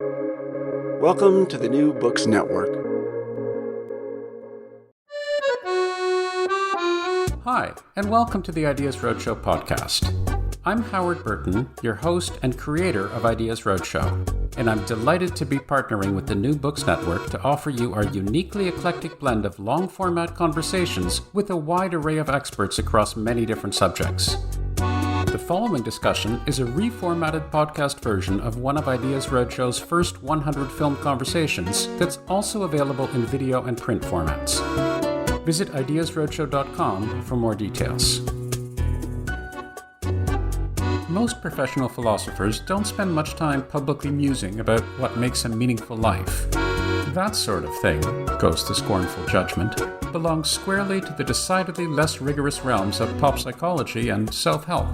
Welcome to the New Books Network. Hi, and welcome to the Ideas Roadshow podcast. I'm Howard Burton, your host and creator of Ideas Roadshow, and I'm delighted to be partnering with the New Books Network to offer you our uniquely eclectic blend of long-format conversations with a wide array of experts across many different subjects. The following discussion is a reformatted podcast version of one of Ideas Roadshow's first 100 film conversations that's also available in video and print formats. Visit ideasroadshow.com for more details. Most professional philosophers don't spend much time publicly musing about what makes a meaningful life. That sort of thing, goes to scornful judgment, belongs squarely to the decidedly less rigorous realms of pop psychology and self-help.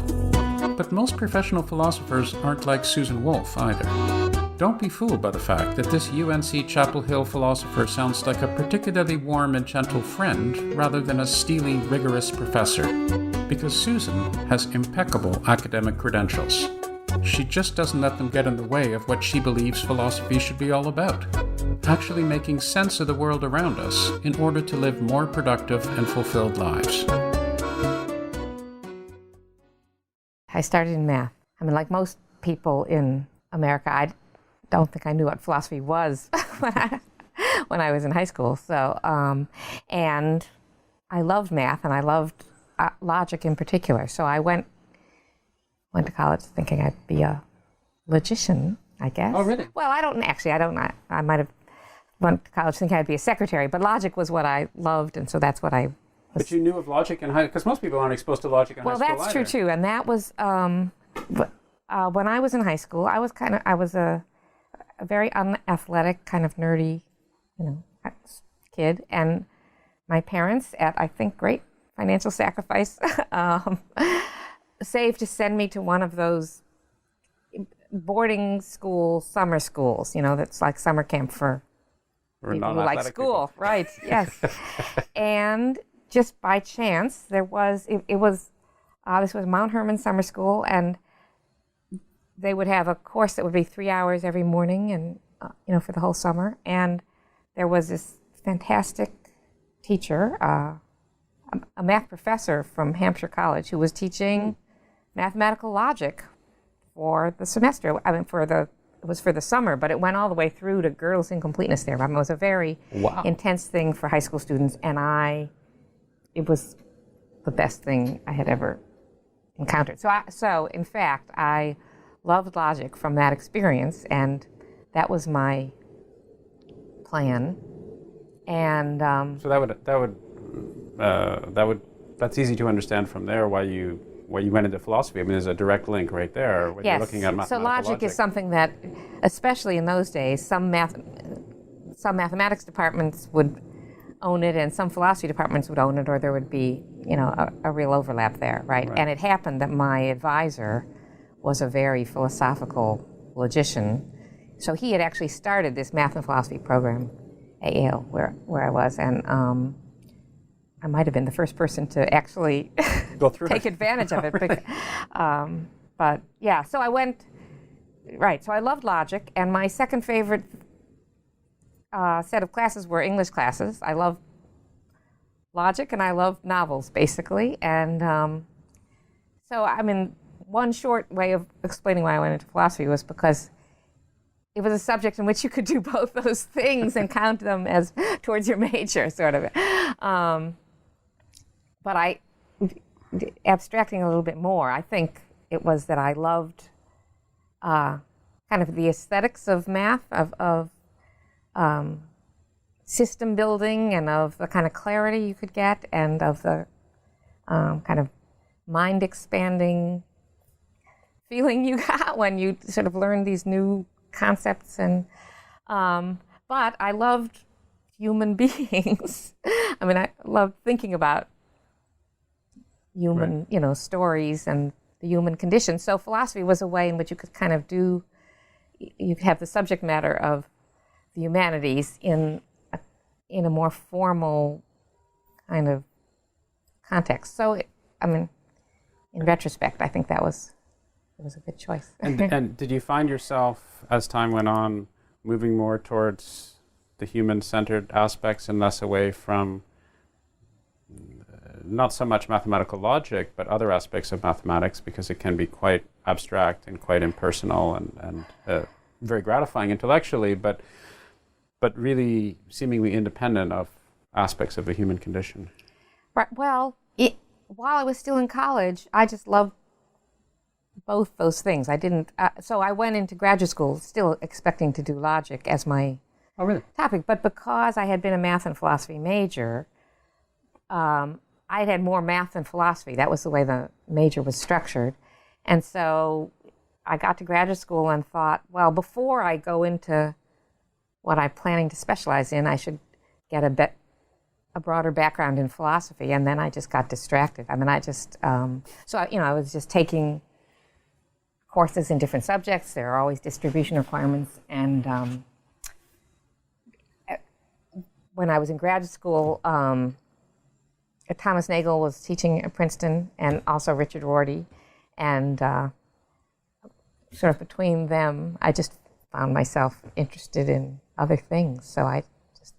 But most professional philosophers aren't like Susan Wolf either. Don't be fooled by the fact that this UNC Chapel Hill philosopher sounds like a particularly warm and gentle friend rather than a steely, rigorous professor, because Susan has impeccable academic credentials. She just doesn't let them get in the way of what she believes philosophy should be all about, actually making sense of the world around us in order to live more productive and fulfilled lives. I started in math. I mean, like most people in America, I don't think I knew what philosophy was when I was in high school. So, and I loved math, and I loved logic in particular. So I went to college thinking I'd be a logician, I guess. Oh, really? Well, I don't know. I might have went to college thinking I'd be a secretary, but logic was what I loved, and so that's what I was. But you knew of logic in high school, because most people aren't exposed to logic in high school either. Well, that's true too, and that was when I was in high school. I was a very unathletic, kind of nerdy, kid, and my parents, at I think great financial sacrifice, saved to send me to one of those boarding school summer schools. That's like summer camp for people who like school, people. Right? Yes, and just by chance, this was Mount Hermon Summer School, and they would have a course that would be 3 hours every morning, and for the whole summer. And there was this fantastic teacher, a math professor from Hampshire College, who was teaching mathematical logic for the semester. It was for the summer, but it went all the way through to Gödel's incompleteness theorem. It was a very intense thing for high school students, and it was the best thing I had ever encountered. So in fact, I loved logic from that experience, and that was my plan. And so that's easy to understand from there why you went into philosophy. I mean, there's a direct link right there when you're looking at mathematical logic. So logic is something that, especially in those days, some mathematics departments would own it, and some philosophy departments would own it, or there would be, a real overlap there, right? And it happened that my advisor was a very philosophical logician, so he had actually started this math and philosophy program at Yale, where I was, and I might have been the first person to actually go through take advantage of it. But yeah, so I went, so I loved logic, and my second favorite set of classes were English classes. I loved logic, and I loved novels, basically. And so, one short way of explaining why I went into philosophy was because it was a subject in which you could do both those things and count them as towards your major, sort of. But abstracting a little bit more, I think it was that I loved kind of the aesthetics of math, of system building, and of the kind of clarity you could get, and of the kind of mind-expanding feeling you got when you sort of learned these new concepts. And but I loved human beings. I loved thinking about human, stories and the human condition. So philosophy was a way in which you could kind of you could have the subject matter of the humanities in a more formal kind of context. So, in retrospect, I think that was was a good choice. And did you find yourself, as time went on, moving more towards the human-centered aspects and less away from not so much mathematical logic, but other aspects of mathematics, because it can be quite abstract and quite impersonal and very gratifying intellectually, but really seemingly independent of aspects of the human condition? Right. Well, while I was still in college, I just loved both those things. I didn't. So I went into graduate school still expecting to do logic as my topic, but because I had been a math and philosophy major, I had more math than philosophy. That was the way the major was structured. And so I got to graduate school and thought, well, before I go into what I'm planning to specialize in, I should get a broader background in philosophy. And then I just got distracted. I mean, I was just taking courses in different subjects. There are always distribution requirements. And when I was in graduate school, Thomas Nagel was teaching at Princeton, and also Richard Rorty. And sort of between them, I just found myself interested in other things. So I just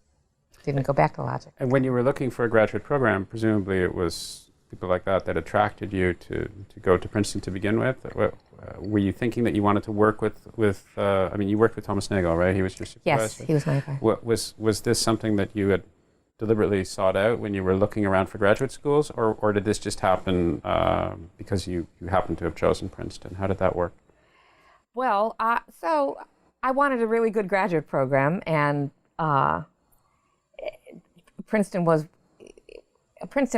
didn't go back to logic. And when you were looking for a graduate program, presumably it was people like that attracted you to go to Princeton to begin with? Were you thinking that you wanted to work with you worked with Thomas Nagel, right? He was your supervisor? Yes, he was my advisor. Was this something that you had deliberately sought out when you were looking around for graduate schools, or did this just happen because you happened to have chosen Princeton? How did that work? Well, so I wanted a really good graduate program, and Princeton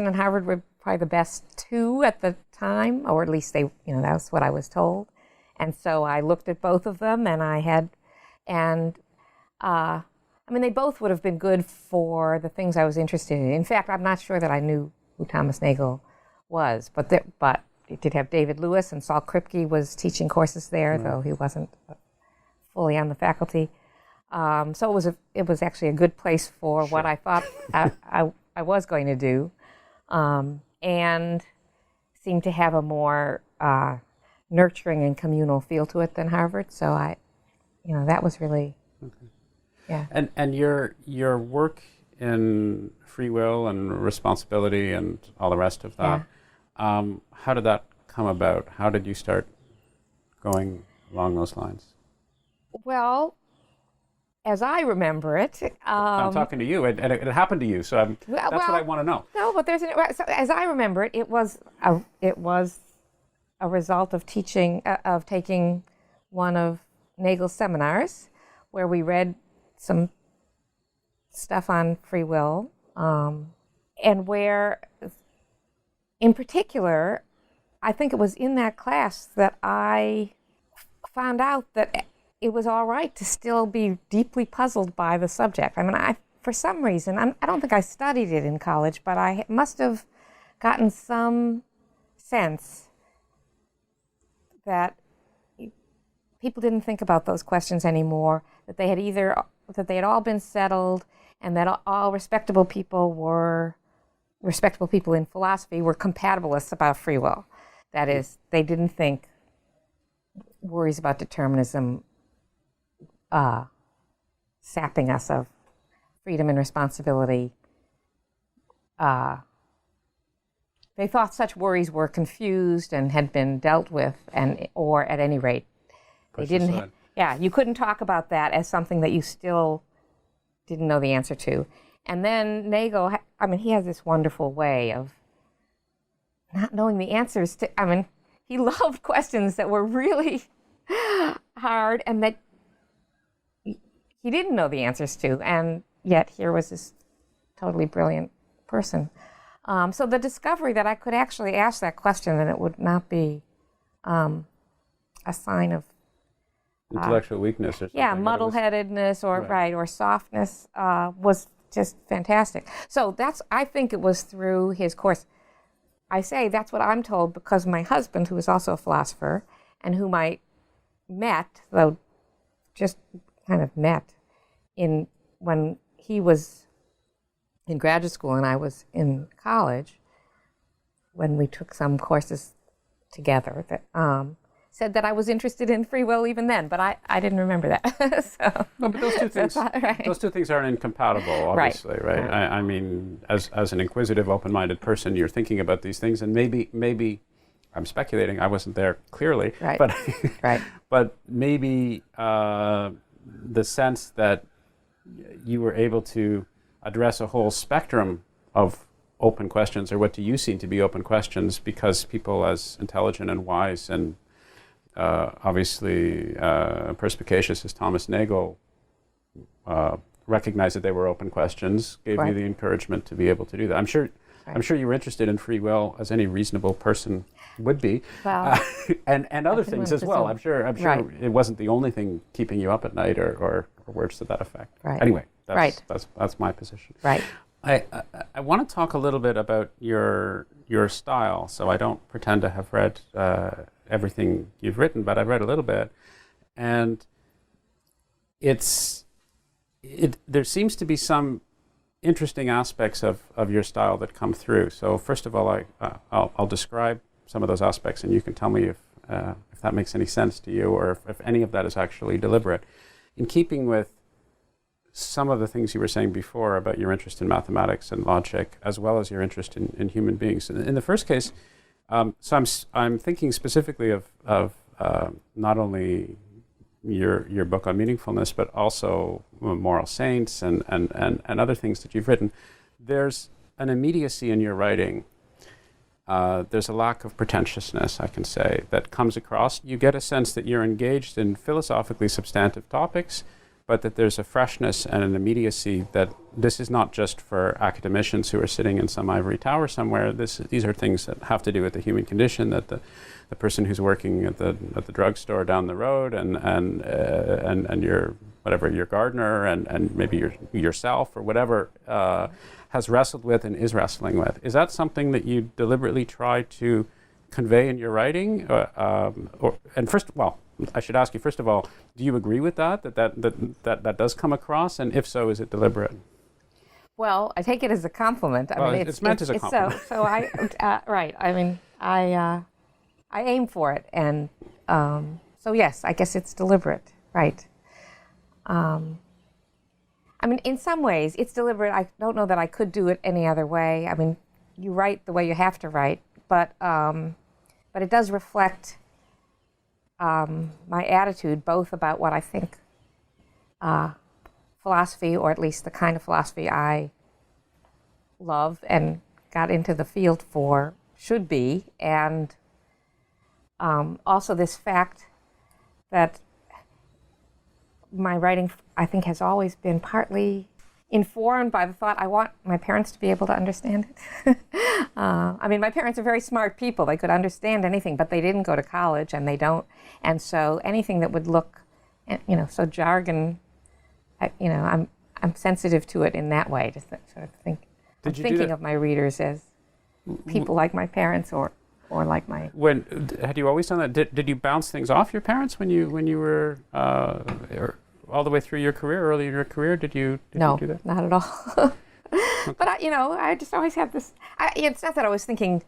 and Harvard were probably the best two at the time, or at least that's what I was told. And so I looked at both of them, and they both would have been good for the things I was interested in. In fact, I'm not sure that I knew who Thomas Nagel was, but it did have David Lewis, and Saul Kripke was teaching courses there, though he wasn't fully on the faculty. So it was actually a good place for what I thought I was going to do, and seemed to have a more nurturing and communal feel to it than Harvard. So that was really. Okay. Yeah. And your work in free will and responsibility and all the rest of that, how did that come about? How did you start going along those lines? Well, as I remember it, I'm talking to you, and it happened to you, so that's what I want to know. No, but so as I remember it, it was a result of taking one of Nagel's seminars, where we read some stuff on free will, and where, in particular, I think it was in that class that I found out that it was all right to still be deeply puzzled by the subject. I mean, for some reason, I don't think I studied it in college, but I must have gotten some sense that people didn't think about those questions anymore, that they had all been settled, and that all respectable people in philosophy were compatibilists about free will. That is, they didn't think worries about determinism sapping us of freedom and responsibility. They thought such worries were confused and had been dealt with, or at any rate, they didn't. Yeah, you couldn't talk about that as something that you still didn't know the answer to. And then Nagel, he has this wonderful way of not knowing the answers to. He loved questions that were really hard and that he didn't know the answers to, and yet here was this totally brilliant person. So the discovery that I could actually ask that question and it would not be a sign of intellectual weakness or something. Yeah, muddle-headedness or softness was just fantastic. So I think it was through his course. I say that's what I'm told because my husband, who is also a philosopher and whom I met, though just kind of met when he was in graduate school and I was in college, when we took some courses together. said that I was interested in free will even then, but I didn't remember that. So, no, but those two things aren't incompatible, obviously, right? I mean, as an inquisitive, open-minded person, you're thinking about these things, and maybe I'm speculating. I wasn't there clearly, but but maybe the sense that you were able to address a whole spectrum of open questions, or what do you seem to be open questions, because people as intelligent and wise and obviously perspicacious as Thomas Nagel recognized that they were open questions, gave you the encouragement to be able to do that. I'm sure you were interested in free will, as any reasonable person would be, and other things as well. I'm sure it wasn't the only thing keeping you up at night, or words to that effect. Anyway, that's my position. I want to talk a little bit about your style. So I don't pretend to have read everything you've written, but I've read a little bit, and there seems to be some interesting aspects of your style that come through. So first of all, I'll describe some of those aspects, and you can tell me if that makes any sense to you, or if any of that is actually deliberate. In keeping with some of the things you were saying before about your interest in mathematics and logic, as well as your interest in human beings. In the first case, so I'm thinking specifically of not only your book on meaningfulness, but also Moral Saints and other things that you've written. There's an immediacy in your writing. There's a lack of pretentiousness, I can say, that comes across. You get a sense that you're engaged in philosophically substantive topics, but that there's a freshness and an immediacy that this is not just for academicians who are sitting in some ivory tower somewhere. These are things that have to do with the human condition, that the person who's working at the drugstore down the road and your gardener and maybe yourself or whatever has wrestled with and is wrestling with. Is that something that you deliberately try to convey in your writing? I should ask you, first of all, do you agree with that does come across? And if so, is it deliberate? Well, I take it as a compliment. It's meant as a compliment. So I aim for it. And so, yes, I guess it's deliberate. Right. In some ways, it's deliberate. I don't know that I could do it any other way. You write the way you have to write, but it does reflect my attitude, both about what I think philosophy, or at least the kind of philosophy I love and got into the field for, should be, and also this fact that my writing, I think, has always been partly informed by the thought I want my parents to be able to understand it. My parents are very smart people. They could understand anything, but they didn't go to college, and they don't. And so anything that would look, so jargon, I'm sensitive to it in that way. To sort of think, I'm thinking of my readers as people like my parents, or like my. Had you always done that? Did you bounce things off your parents when you were all the way through your career, early in your career? Did you do that? No, not at all. But I just always have this. It's not that I was thinking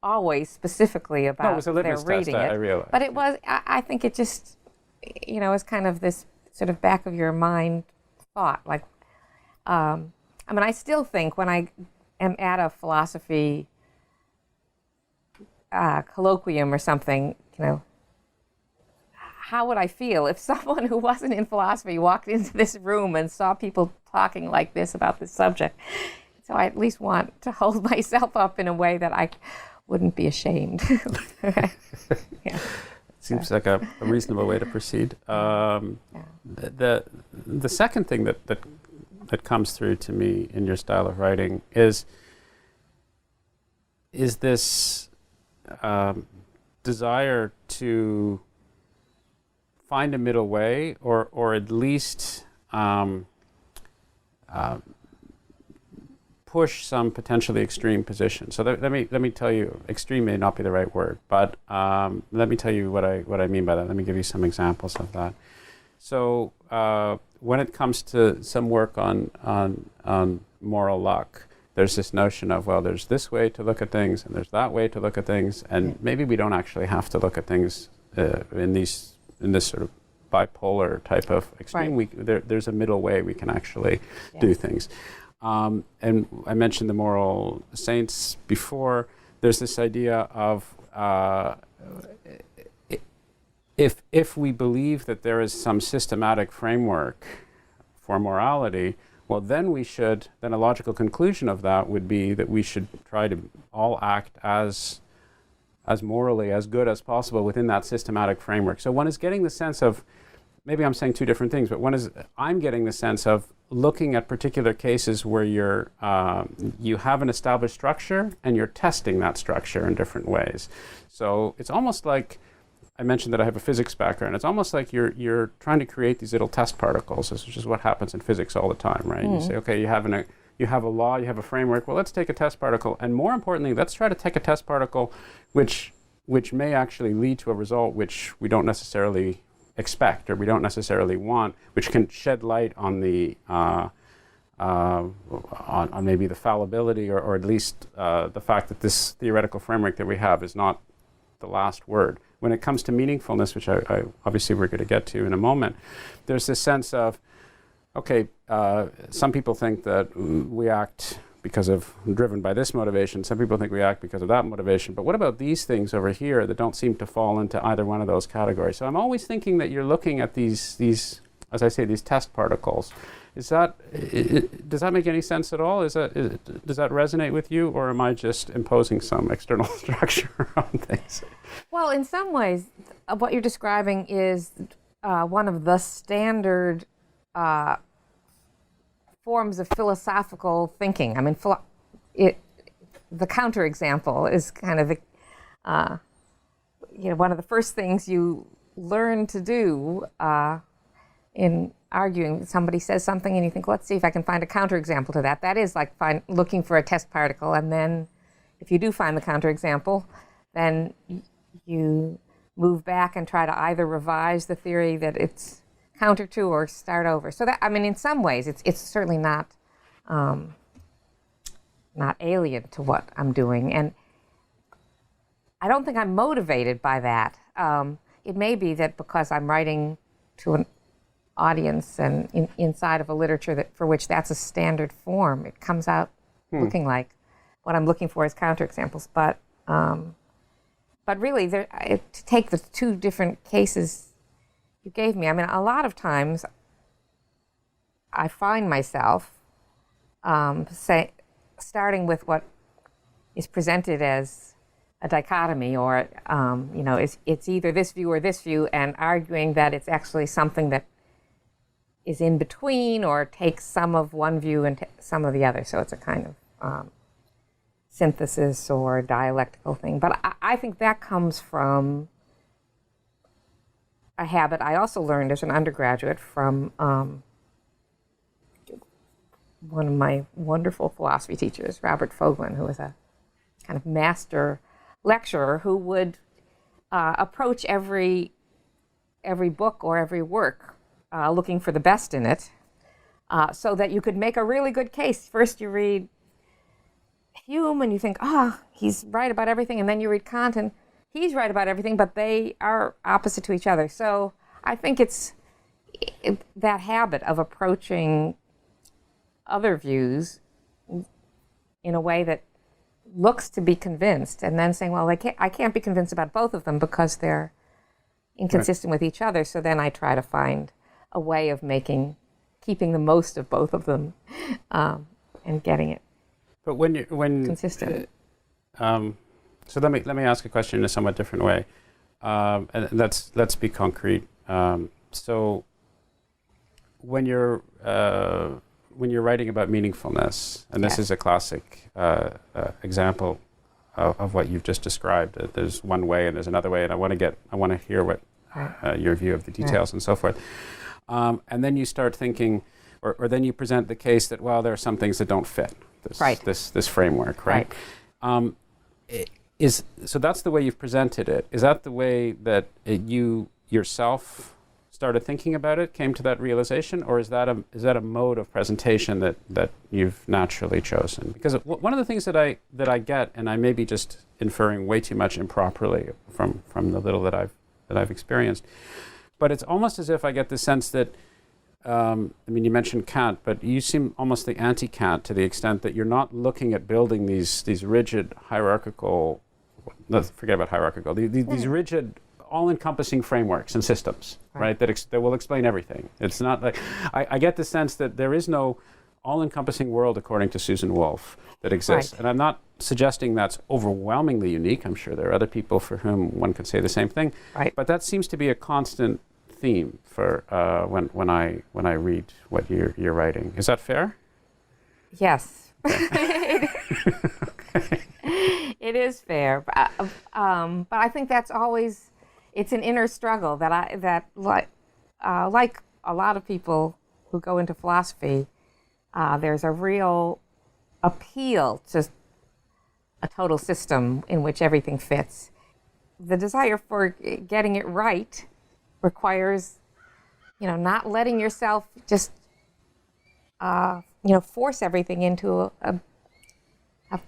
always specifically about it was a litmus their reading test, it. I realize. But it was. I think it just, is kind of this sort of back of your mind thought. Like, I still think when I am at a philosophy colloquium or something, how would I feel if someone who wasn't in philosophy walked into this room and saw people talking like this about this subject? So I at least want to hold myself up in a way that I wouldn't be ashamed. Yeah. Seems like a reasonable way to proceed. The second thing that comes through to me in your style of writing is this desire to find a middle way, or at least push some potentially extreme position. So let me tell you, extreme may not be the right word, but let me tell you what I mean by that. Let me give you some examples of that. So when it comes to some work on moral luck, there's this notion of, well, there's this way to look at things and there's that way to look at things, and maybe we don't actually have to look at things in this sort of bipolar type of extreme, there's a middle way we can actually do things. And I mentioned the moral saints before. There's this idea of if we believe that there is some systematic framework for morality, well, then a logical conclusion of that would be that we should try to all act as morally as good as possible within that systematic framework. So one is getting the sense of, maybe I'm saying two different things, but I'm getting the sense of looking at particular cases where you have an established structure and you're testing that structure in different ways. So it's almost like, I mentioned that I have a physics background. It's almost like you're trying to create these little test particles, which is what happens in physics all the time, right? You say, okay, you have a law, you have a framework. Well, let's take a test particle, and more importantly, let's try to take a test particle which may actually lead to a result which we don't necessarily expect or we don't necessarily want, which can shed light on the on maybe the fallibility or at least the fact that this theoretical framework that we have is not the last word. When it comes to meaningfulness, which I obviously we're going to get to in a moment, there's this sense of, okay, some people think that we act driven by this motivation. Some people think we act because of that motivation. But what about these things over here that don't seem to fall into either one of those categories? So I'm always thinking that you're looking at these as I say, these test particles. Does that make any sense at all? Does that resonate with you, or am I just imposing some external structure on things? Well, in some ways, what you're describing is one of the standard forms of philosophical thinking. I mean, the counterexample is kind of one of the first things you learn to do in arguing. Somebody says something and you think, let's see if I can find a counterexample to that. That is like looking for a test particle, and then if you do find the counterexample, then you move back and try to either revise the theory that it's counter to or start over. So that, I mean, in some ways, it's certainly not alien to what I'm doing, and I don't think I'm motivated by that. It may be that because I'm writing to an audience and inside of a literature for which that's a standard form, it comes out looking like what I'm looking for is counterexamples. But really, to take the two different cases you gave me, I mean, a lot of times I find myself starting with what is presented as a dichotomy, or it's either this view or this view, and arguing that it's actually something that is in between or takes some of one view and some of the other. So it's a kind of synthesis or dialectical thing. But I think that comes from a habit I also learned as an undergraduate from one of my wonderful philosophy teachers, Robert Fogelin, who was a kind of master lecturer who would approach every book or every work looking for the best in it, so that you could make a really good case. First you read Hume and you think, he's right about everything, and then you read Kant and he's right about everything, but they are opposite to each other. So I think it's that habit of approaching other views in a way that looks to be convinced, and then saying, well, I can't be convinced about both of them because they're inconsistent with each other. So then I try to find a way of keeping the most of both of them, and getting it. But when consistent. So let me ask a question in a somewhat different way, and let's be concrete. So when you're writing about meaningfulness, and this is a classic example of what you've just described. There's one way and there's another way, and I want to hear what your view of the details and so forth. And then you start thinking, or then you present the case that, well, there are some things that don't fit this framework, right? So that's the way you've presented it. Is that the way that you yourself started thinking about it, came to that realization, or is that a mode of presentation that you've naturally chosen? Because one of the things that I get, and I may be just inferring way too much improperly from the little that I've I've experienced. But it's almost as if I get the sense that, you mentioned Kant, but you seem almost the anti-Kant to the extent that you're not looking at building these rigid hierarchical, let's forget about hierarchical, these rigid, all-encompassing frameworks and systems, right? That will explain everything. It's not like, I get the sense that there is no all-encompassing world, according to Susan Wolf, that exists. Right. And I'm not suggesting that's overwhelmingly unique. I'm sure there are other people for whom one could say the same thing. Right. But that seems to be a constant theme for when I read what you're writing. Is that fair? Yes. Okay. It is fair, but I think that's always, it's an inner struggle that like a lot of people who go into philosophy, there's a real appeal to a total system in which everything fits. The desire for getting it right requires, not letting yourself just, force everything into a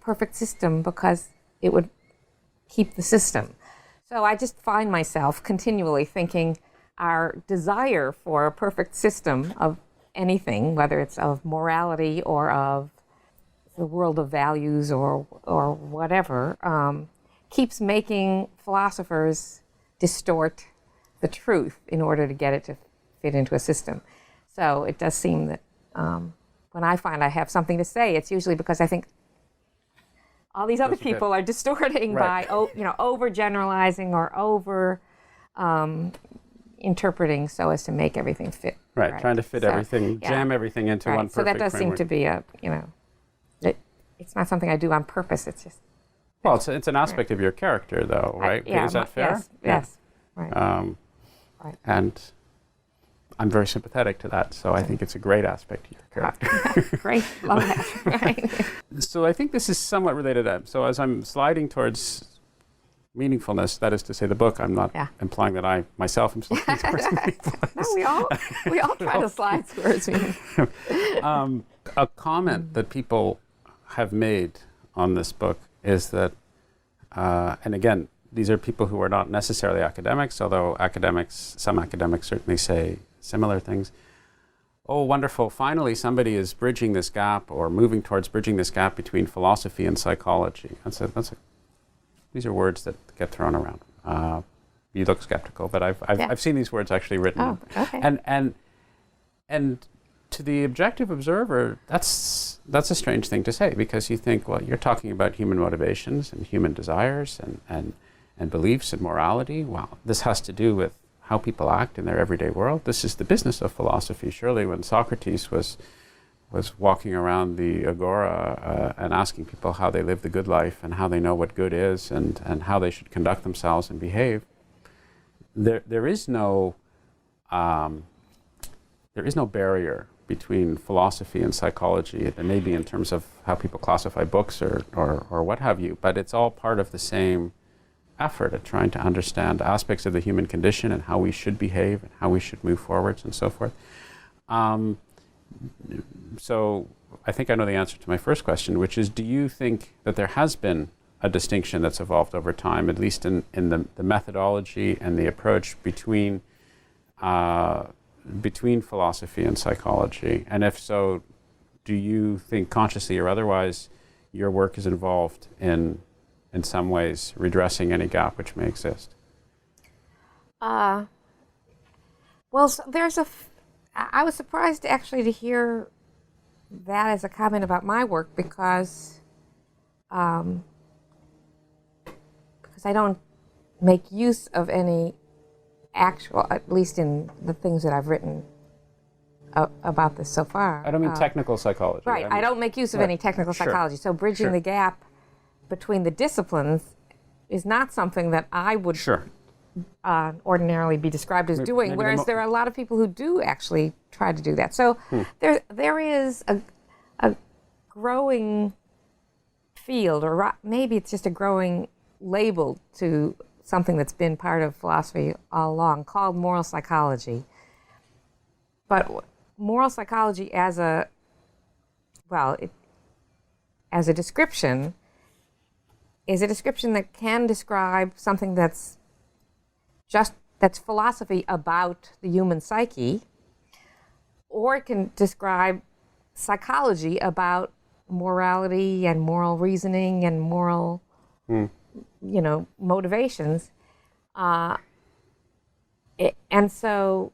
perfect system because it would keep the system. So I just find myself continually thinking our desire for a perfect system of anything, whether it's of morality or of the world of values or whatever, keeps making philosophers distort the truth in order to get it to fit into a system. So it does seem that when I find I have something to say, it's usually because I think all these other people are distorting by overgeneralizing or over interpreting so as to make everything fit. Right, trying to fit everything, jam everything into one perfect framework. So that does seem to be it's not something I do on purpose. It's just... Well, it's an aspect of your character, though, right? Is that fair? Yes. Right. Right. And I'm very sympathetic to that, so I think it's a great aspect of your character. Great, love that. Right. So I think this is somewhat related. So as I'm sliding towards meaningfulness, that is to say the book, I'm not implying that I myself am sliding towards meaningfulness. No, we all try to slide towards meaningfulness. A comment that people have made on this book is that, and again, these are people who are not necessarily academics, although some academics certainly say similar things. Oh, wonderful, finally somebody is bridging this gap or moving towards bridging this gap between philosophy and psychology. These are words that get thrown around. You look skeptical, but I've seen these words actually written. Oh, okay. And to the objective observer, that's a strange thing to say, because you think, well, you're talking about human motivations and human desires and beliefs and morality. Well, this has to do with how people act in their everyday world. This is the business of philosophy. Surely when Socrates was walking around the agora and asking people how they live the good life and how they know what good is and how they should conduct themselves and behave, there is no barrier between philosophy and psychology. There may be in terms of how people classify books or what have you, but it's all part of the same effort at trying to understand aspects of the human condition and how we should behave and how we should move forwards and so forth. So I think I know the answer to my first question, which is, do you think that there has been a distinction that's evolved over time, at least in the methodology and the approach between philosophy and psychology? And if so, do you think consciously or otherwise your work is involved in some ways redressing any gap which may exist? Well, I was surprised actually to hear that as a comment about my work because I don't make use of any actual, at least in the things that I've written about this so far. I don't mean technical psychology. Right, I don't make use of any technical psychology. So bridging the gap between the disciplines is not something that I would ordinarily be described as doing, whereas there are a lot of people who do actually try to do that. So there is a growing field, or maybe it's just a growing label to something that's been part of philosophy all along, called moral psychology. But moral psychology as a description is a description that can describe something that's that's philosophy about the human psyche, or it can describe psychology about morality and moral reasoning and moral, motivations. And so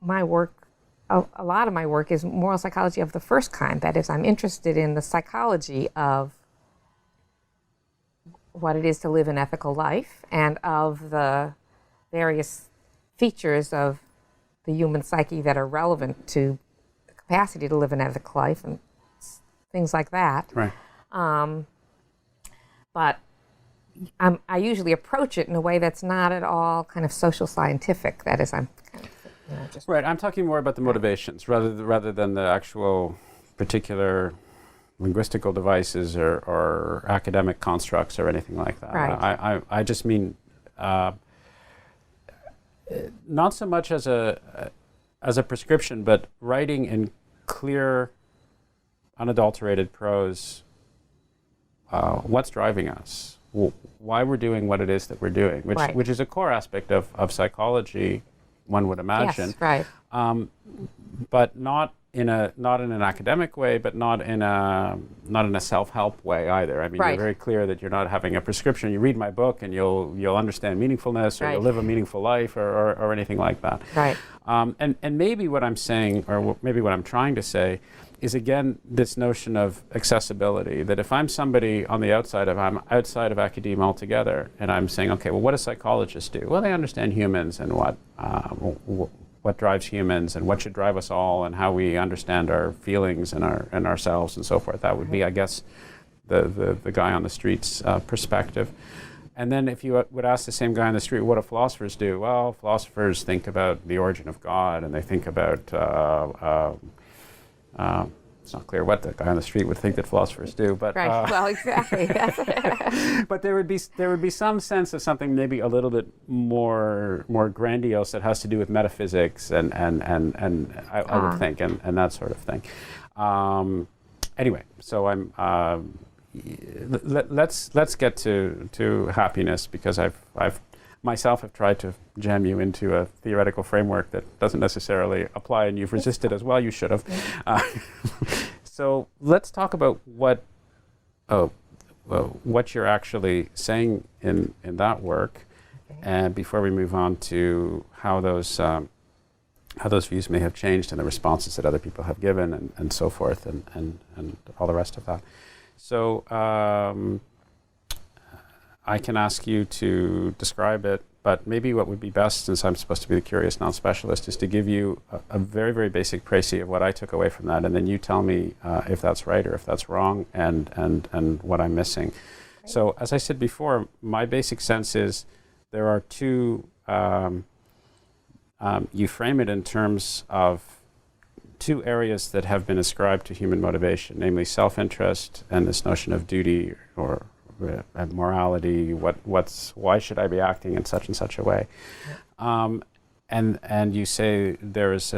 my work, a lot of my work is moral psychology of the first kind. That is, I'm interested in the psychology of what it is to live an ethical life and of the various features of the human psyche that are relevant to the capacity to live an ethical life and things like that. Right. But I usually approach it in a way that's not at all kind of social scientific. That is, I'm kind of just... Right, I'm talking more about the motivations rather than the actual particular linguistical devices or academic constructs or anything like that. Right. I just mean not so much as a prescription, but writing in clear, unadulterated prose what's driving us, why we're doing what it is that we're doing, which is a core aspect of psychology, one would imagine. Yes, right. But not in an academic way, but not in a self-help way either. I mean, Right. You're very clear that you're not having a prescription. You read my book and you'll understand meaningfulness, or Right. you'll live a meaningful life, or anything like that. Right. And maybe what I'm saying, or maybe what I'm trying to say, is again this notion of accessibility. That if I'm somebody on the outside I'm outside of academia altogether, and I'm saying, okay, well, what do psychologists do? Well, they understand humans and what drives humans and what should drive us all, and how we understand our feelings and ourselves and so forth. That would be, I guess, the guy on the street's perspective. And then if you would ask the same guy on the street, what do philosophers do? Well, philosophers think about the origin of God, and they think about it's not clear what the guy on the street would think that philosophers do, but Right. Well, exactly. but there would be some sense of something maybe a little bit more grandiose that has to do with metaphysics and I would think and that sort of thing. Anyway, so I'm let's get to happiness, because I've myself have tried to jam you into a theoretical framework that doesn't necessarily apply, and you've resisted as well. You should have. So let's talk about what you're actually saying in that work, and before we move on to how those views may have changed and the responses that other people have given and so forth and all the rest of that. So I can ask you to describe it, but maybe what would be best, since I'm supposed to be the curious non-specialist, is to give you a very, very basic précis of what I took away from that, and then you tell me if that's right or if that's wrong, and what I'm missing. Right. So, as I said before, my basic sense is there are two, you frame it in terms of two areas that have been ascribed to human motivation, namely self-interest and this notion of duty or morality. Why should I be acting in such and such a way? And you say there is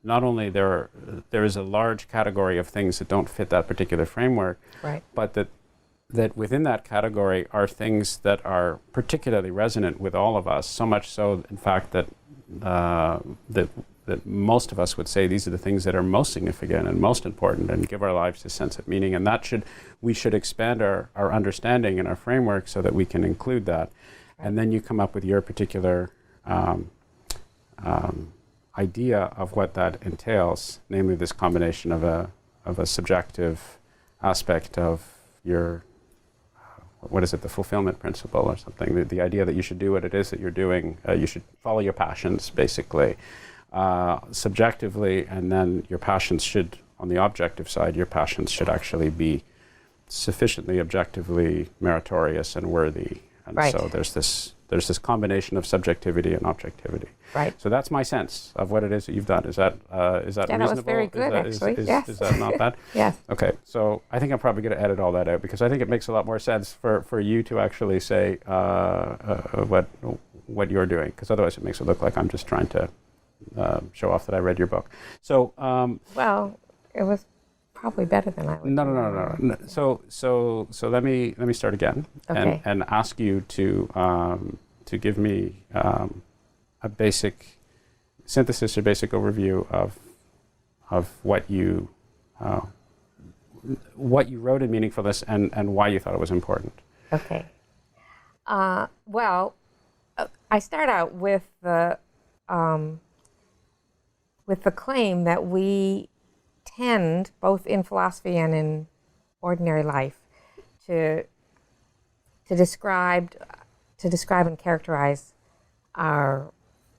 not only there is a large category of things that don't fit that particular framework, right, but that within that category are things that are particularly resonant with all of us. So much so, in fact, that most of us would say these are the things that are most significant and most important and give our lives a sense of meaning. And we should expand our understanding and our framework so that we can include that. Right. And then you come up with your particular idea of what that entails, namely this combination of a subjective aspect of your, what is it, the fulfillment principle or something, the idea that you should do what it is that you're doing, you should follow your passions, basically. Subjectively, and then your passions should, on the objective side, your passions should actually be sufficiently objectively meritorious and worthy. And right. So there's this combination of subjectivity and objectivity. Right. So that's my sense of what it is that you've done. Is that reasonable? That was very good, actually. Yes. Is that not bad? Yes. Okay. So I think I'm probably going to edit all that out, because I think it makes a lot more sense for you to actually say what you're doing, because otherwise it makes it look like I'm just trying to show off that I read your book. So well, it was probably better than I would. No. So let me start again, okay, and ask you to to give me a basic synthesis or basic overview of what you wrote in Meaningfulness and why you thought it was important. Okay. Well, I start out with the claim that we tend, both in philosophy and in ordinary life, to describe and characterize our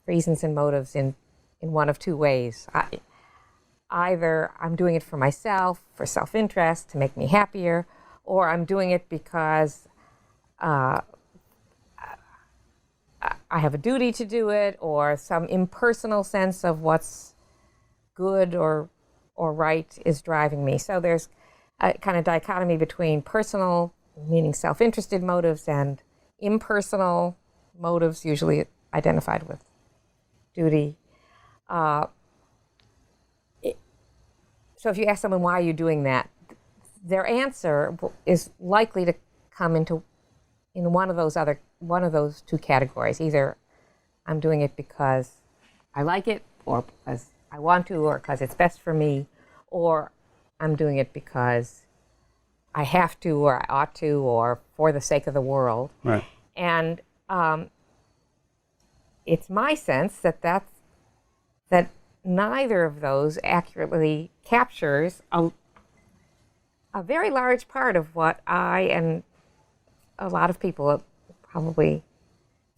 reasons and motives in one of two ways. Either I'm doing it for myself, for self-interest, to make me happier, or I'm doing it because I have a duty to do it, or some impersonal sense of what's good or right is driving me. So there's a kind of dichotomy between personal, meaning self-interested motives, and impersonal motives, usually identified with duty. So if you ask someone, why are you doing that? Their answer is likely to come in one of those two categories. Either I'm doing it because I like it, or because I want to, or because it's best for me, or I'm doing it because I have to, or I ought to, or for the sake of the world. Right. And it's my sense that neither of those accurately captures a very large part of what I and a lot of people, probably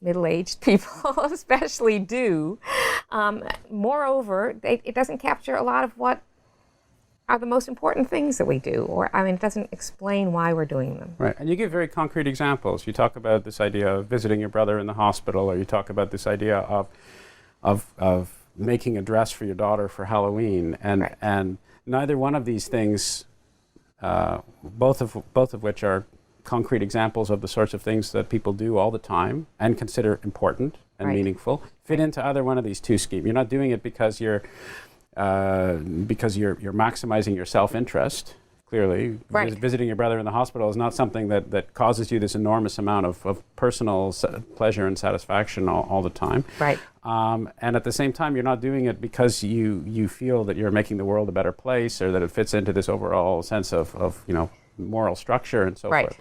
middle-aged people especially, do. Moreover, it doesn't capture a lot of what are the most important things that we do, it doesn't explain why we're doing them. Right, and you give very concrete examples. You talk about this idea of visiting your brother in the hospital, or you talk about this idea of making a dress for your daughter for Halloween, and right. and neither one of these things, both of which are concrete examples of the sorts of things that people do all the time and consider important and right. meaningful, fit into either one of these two schemes. You're not doing it because you're maximizing your self-interest. Clearly, right. Visiting your brother in the hospital is not something that causes you this enormous amount of personal pleasure and satisfaction all the time. Right. And at the same time, you're not doing it because you feel that you're making the world a better place, or that it fits into this overall sense of moral structure and so right. forth.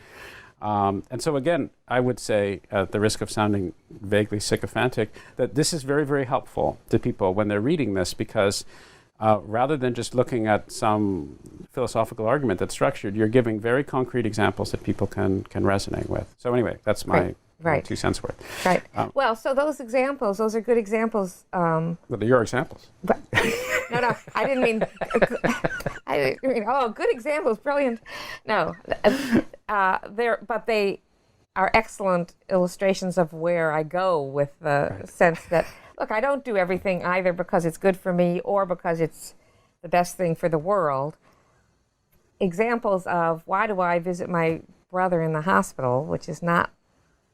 And so again, I would say, at the risk of sounding vaguely sycophantic, that this is very, very helpful to people when they're reading this, because rather than just looking at some philosophical argument that's structured, you're giving very concrete examples that people can resonate with. So anyway, that's my right. 2 cents worth. Right. Well, so those are good examples. Well, they're your examples. But, no, I didn't mean. Good examples, brilliant. No, they are excellent illustrations of where I go with the right. sense that, look, I don't do everything either because it's good for me or because it's the best thing for the world. Examples of why do I visit my brother in the hospital, which is not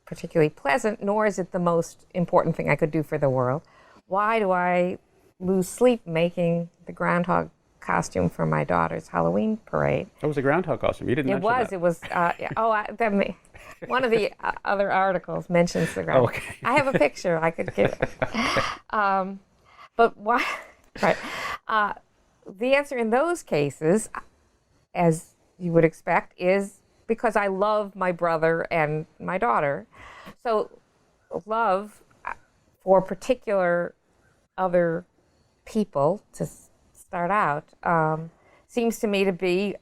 particularly pleasant, nor is it the most important thing I could do for the world. Why do I lose sleep making the groundhog costume for my daughter's Halloween parade? That was a groundhog costume. You didn't mention that. It was. One of the other articles mentions the groundhog. Okay. I have a picture I could give. But why? Right. The answer in those cases, as you would expect, is because I love my brother and my daughter. So love for particular other people, to start out, seems to me to be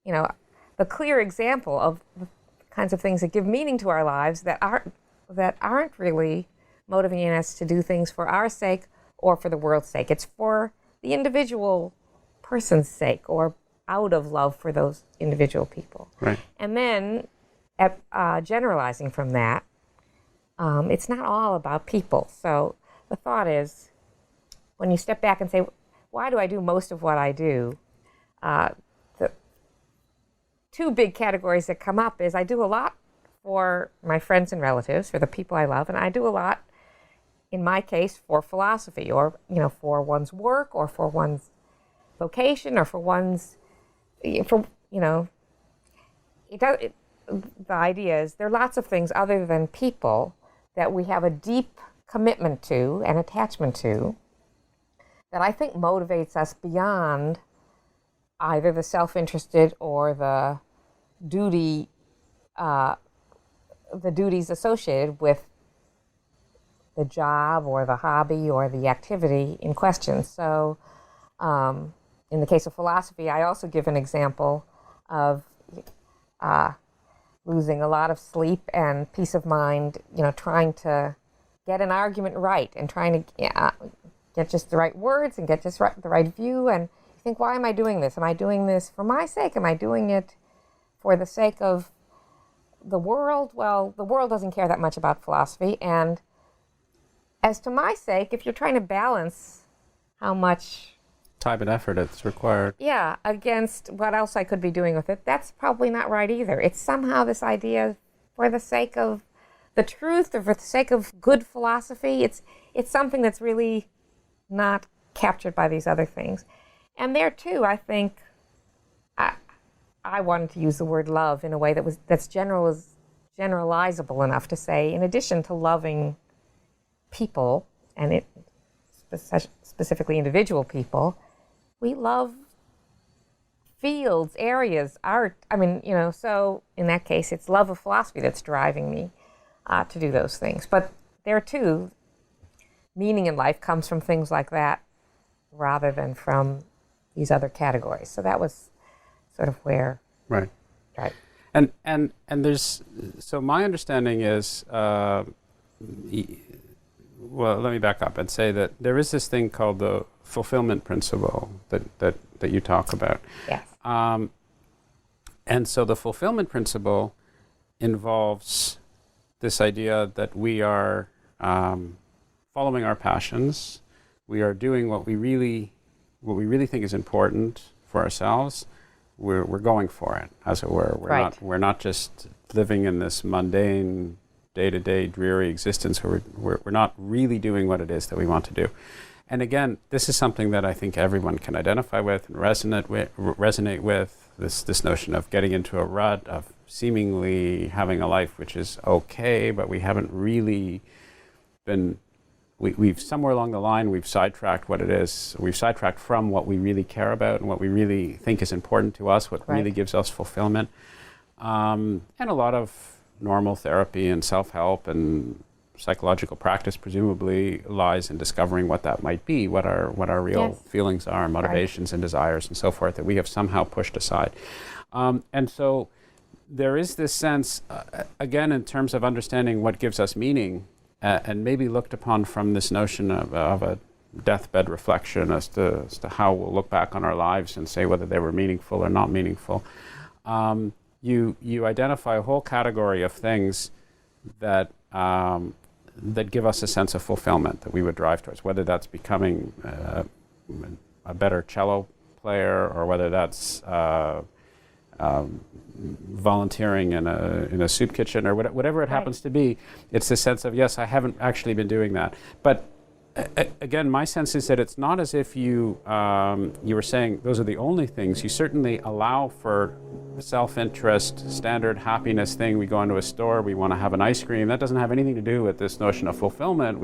the clear example of the kinds of things that give meaning to our lives that aren't really motivating us to do things for our sake or for the world's sake. It's for the individual person's sake, or out of love for those individual people. Right. And then, generalizing from that, it's not all about people. So the thought is, when you step back and say, why do I do most of what I do? The two big categories that come up is I do a lot for my friends and relatives, for the people I love, and I do a lot, in my case, for philosophy, or for one's work, or for one's vocation, or for one's, the idea is there are lots of things other than people that we have a deep commitment to and attachment to that I think motivates us beyond either the self-interested or the duty, the duties associated with the job or the hobby or the activity in question. So in the case of philosophy, I also give an example of losing a lot of sleep and peace of mind, trying to get an argument right and trying to get just the right words and get just the right view. And you think, why am I doing this? Am I doing this for my sake? Am I doing it for the sake of the world? Well, the world doesn't care that much about philosophy. And as to my sake, if you're trying to balance how much time and effort it's required, against what else I could be doing with it, that's probably not right either. It's somehow this idea for the sake of the truth or for the sake of good philosophy. It's something that's really not captured by these other things. And there too, I think I wanted to use the word love in a way that's generalizable enough to say, in addition to loving people, and specifically individual people, we love fields, areas, art. So in that case, it's love of philosophy that's driving me to do those things. But there too, meaning in life comes from things like that rather than from these other categories. So that was sort of where. Right. And there's, so my understanding is, well, let me back up and say that there is this thing called the fulfillment principle that you talk about. Yes. And so the fulfillment principle involves this idea that we are following our passions, we are doing what we really think is important for ourselves. We're going for it, as it were. We're not just living in this mundane, day-to-day, dreary existence where we're not really doing what it is that we want to do. And again, this is something that I think everyone can identify with and resonate with. This notion of getting into a rut, of seemingly having a life which is okay, but we haven't really been. We've somewhere along the line, we've sidetracked what it is. We've sidetracked from what we really care about and what we really think is important to us, what really gives us fulfillment. And a lot of normal therapy and self-help and psychological practice presumably lies in discovering what that might be, what our real feelings are, motivations and desires and so forth that we have somehow pushed aside. And so there is this sense, again, in terms of understanding what gives us meaning, and maybe looked upon from this notion of a deathbed reflection as to how we'll look back on our lives and say whether they were meaningful or not meaningful. You identify a whole category of things that give us a sense of fulfillment that we would drive towards, whether that's becoming a better cello player or whether that's volunteering in a soup kitchen or whatever it happens to be. It's this sense of, yes, I haven't actually been doing that. But again, my sense is that it's not as if you were saying those are the only things. You certainly allow for self-interest, standard happiness thing. We go into a store, we want to have an ice cream. That doesn't have anything to do with this notion of fulfillment.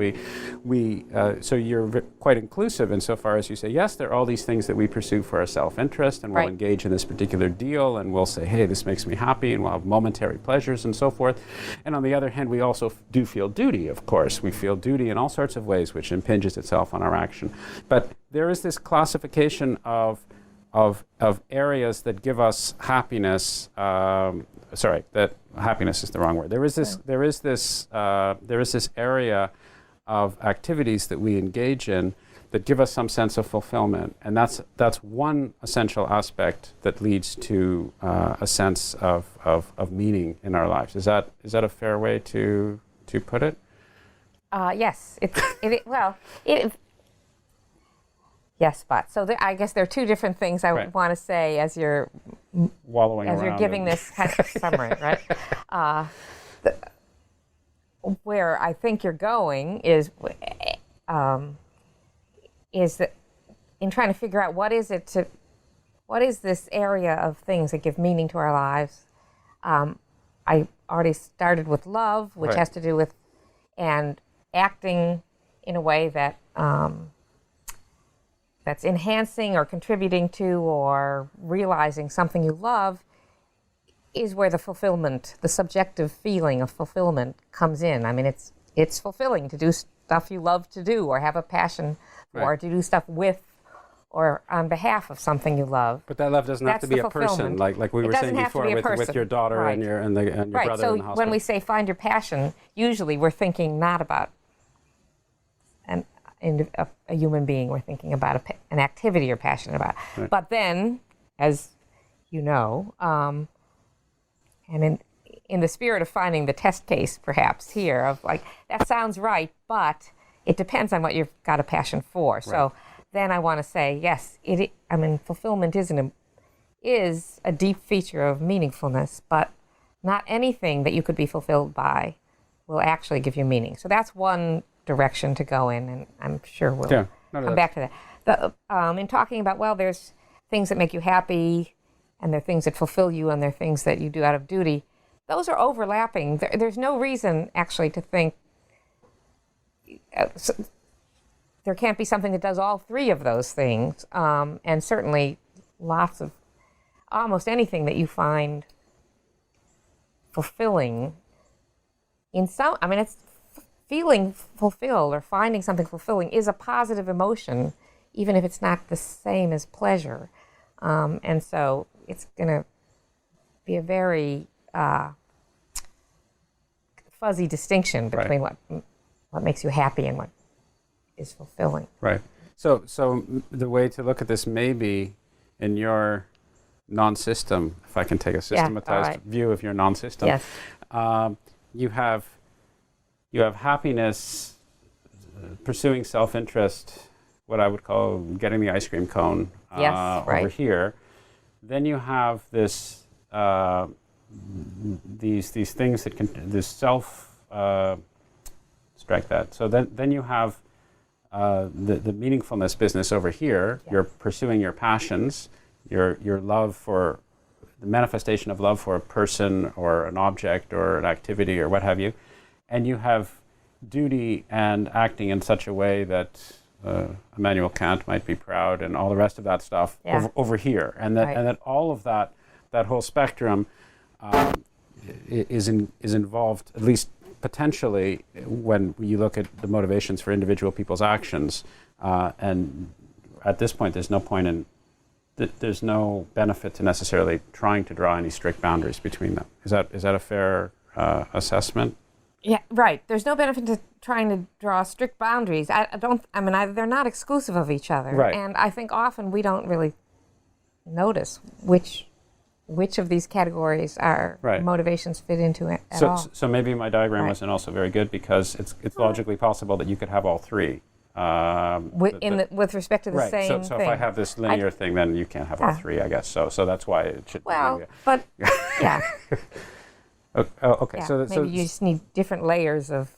So you're quite inclusive insofar as you say, yes, there are all these things that we pursue for our self-interest, and we'll engage in this particular deal, and we'll say, hey, this makes me happy, and we'll have momentary pleasures and so forth. And on the other hand, we also do feel duty, of course. We feel duty in all sorts of ways, which impinges itself on our action. But there is this classification of areas that give us happiness. That happiness is the wrong word. There is this area of activities that we engage in that give us some sense of fulfillment, and that's one essential aspect that leads to a sense of meaning in our lives. Is that a fair way to put it? Yes. Yes, but so I guess there are two different things I want to say as you're wallowing as around you're giving this kind of summary, right? Where I think you're going is that in trying to figure out what is this area of things that give meaning to our lives. I already started with love, which has to do with and acting in a way that that's enhancing or contributing to or realizing something you love is where the fulfillment, the subjective feeling of fulfillment comes in. I mean, it's fulfilling to do stuff you love to do or have a passion for, or to do stuff with or on behalf of something you love. But that love doesn't have to be a person, like we were saying before with your daughter and your brother in the hospital. So when we say find your passion, usually we're thinking not about a human being. We're thinking about an activity you're passionate about. Right. But then, as you know, and in the spirit of finding the test case, perhaps here of like that sounds right, but it depends on what you've got a passion for. Right. So then I want to say yes. Fulfillment is a deep feature of meaningfulness, but not anything that you could be fulfilled by will actually give you meaning. So that's one direction to go in, and I'm sure we'll come back to that. In talking about, there's things that make you happy, and there are things that fulfill you, and there are things that you do out of duty. Those are overlapping. There's no reason, actually, to think there can't be something that does all three of those things, and certainly almost anything that you find fulfilling it's feeling fulfilled or finding something fulfilling is a positive emotion, even if it's not the same as pleasure. And so it's going to be a very fuzzy distinction between what makes you happy and what is fulfilling. Right. So the way to look at this may be in your non-system, if I can take a systematized view of your non-system. Yes. You have happiness, pursuing self-interest, what I would call getting the ice cream cone over here. Then you have this these things that can this self strike that. So then you have the meaningfulness business over here. Yeah. You're pursuing your passions, your love for the manifestation of love for a person or an object or an activity or what have you. And you have duty and acting in such a way that Immanuel Kant might be proud and all the rest of that stuff over here. And that all of that whole spectrum is involved, at least potentially, when you look at the motivations for individual people's actions. And at this point, there's no benefit to necessarily trying to draw any strict boundaries between them. Is that a fair assessment? Yeah, right. There's no benefit to trying to draw strict boundaries. They're not exclusive of each other. Right. And I think often we don't really notice which of these categories our motivations fit into it at all. So maybe my diagram wasn't also very good because it's logically possible that you could have all three. With respect to the same thing. So if I have this linear thing, then you can't have all three, I guess. So that's why it should. But yeah. Okay. Yeah, So maybe you just need different layers of